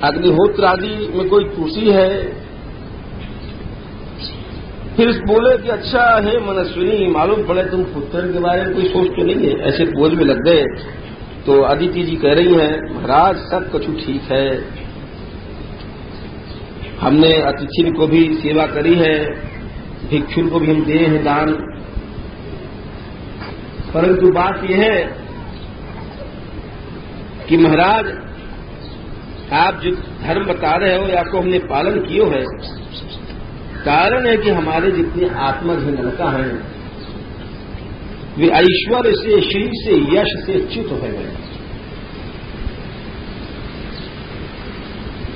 अग्निहोत्र आदि में कोई त्रुटि है। फिर बोले कि अच्छा है मनस्विनी, मालूम पड़े तुम पुत्र के बारे में कोई सोच तो नहीं है, ऐसे बोझ में लग गए। तो अदिति जी कह रही हैं, महाराज सब कुछ ठीक है, हमने अतिथि को भी सेवा करी है, भिक्षु को भी हम दिए हैं दान, परंतु बात यह है कि महाराज आप जो धर्म बता रहे हो या को हमने पालन कियो है। कारण है कि हमारे जितने आत्मधन लड़का हैं वे ऐश्वर्य से, श्री से, यश से च्युत हो गए।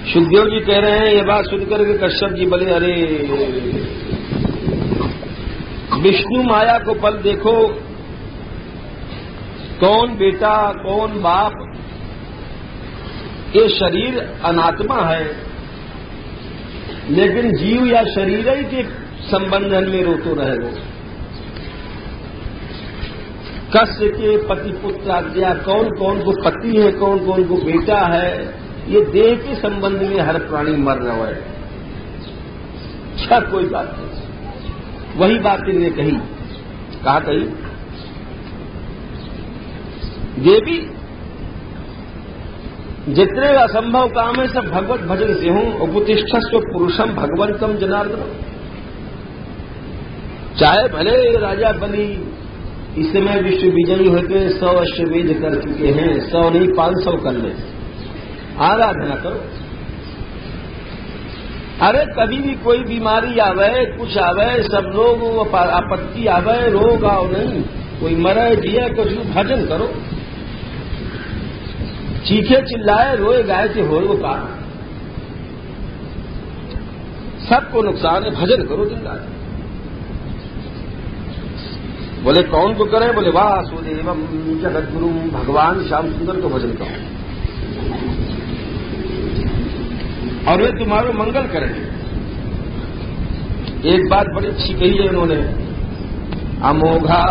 सुखदेव जी कह रहे हैं, यह बात सुनकर के कश्यप जी बोले, अरे विष्णु माया को पल देखो, कौन बेटा कौन बाप, ये शरीर अनात्मा है, लेकिन जीव या शरीर ही के संबंधन में रोतो रहेगा। कस्य के पति पुत्र आज्ञा, कौन कौन को पति है, कौन कौन को बेटा है, ये देह के संबंध में हर प्राणी मर रहा है। क्या कोई बात नहीं, वही बात इन्हें कही। कहा कही, देवी जितने असंभव काम है सब भगवत भजन से हूं। उपतिष्ठस्व पुरुषम भगवंतम जनार्दन। चाहे भले राजा बलि इस समय विश्व विजयी होते 100 अश्वमेध कर चुके हैं, 100 नहीं 500 कर ले, आराधना करो। अरे कभी भी कोई बीमारी आवे, कुछ आवे, सब लोग आपत्ति आवे, रोग आओ नहीं, कोई मरे जिया, कुछ भजन करो। चीखे चिल्लाए रोए गाय के होए वो कार, सबको नुकसान है, भजन करो दिन रात। बोले कौन को करे? बोले वासुदेवम जगद्गुरु, भगवान श्याम सुंदर को भजन करो और वे तुम्हारो मंगल करेंगे। एक बात बड़ी अच्छी कही है उन्होंने, अमोघा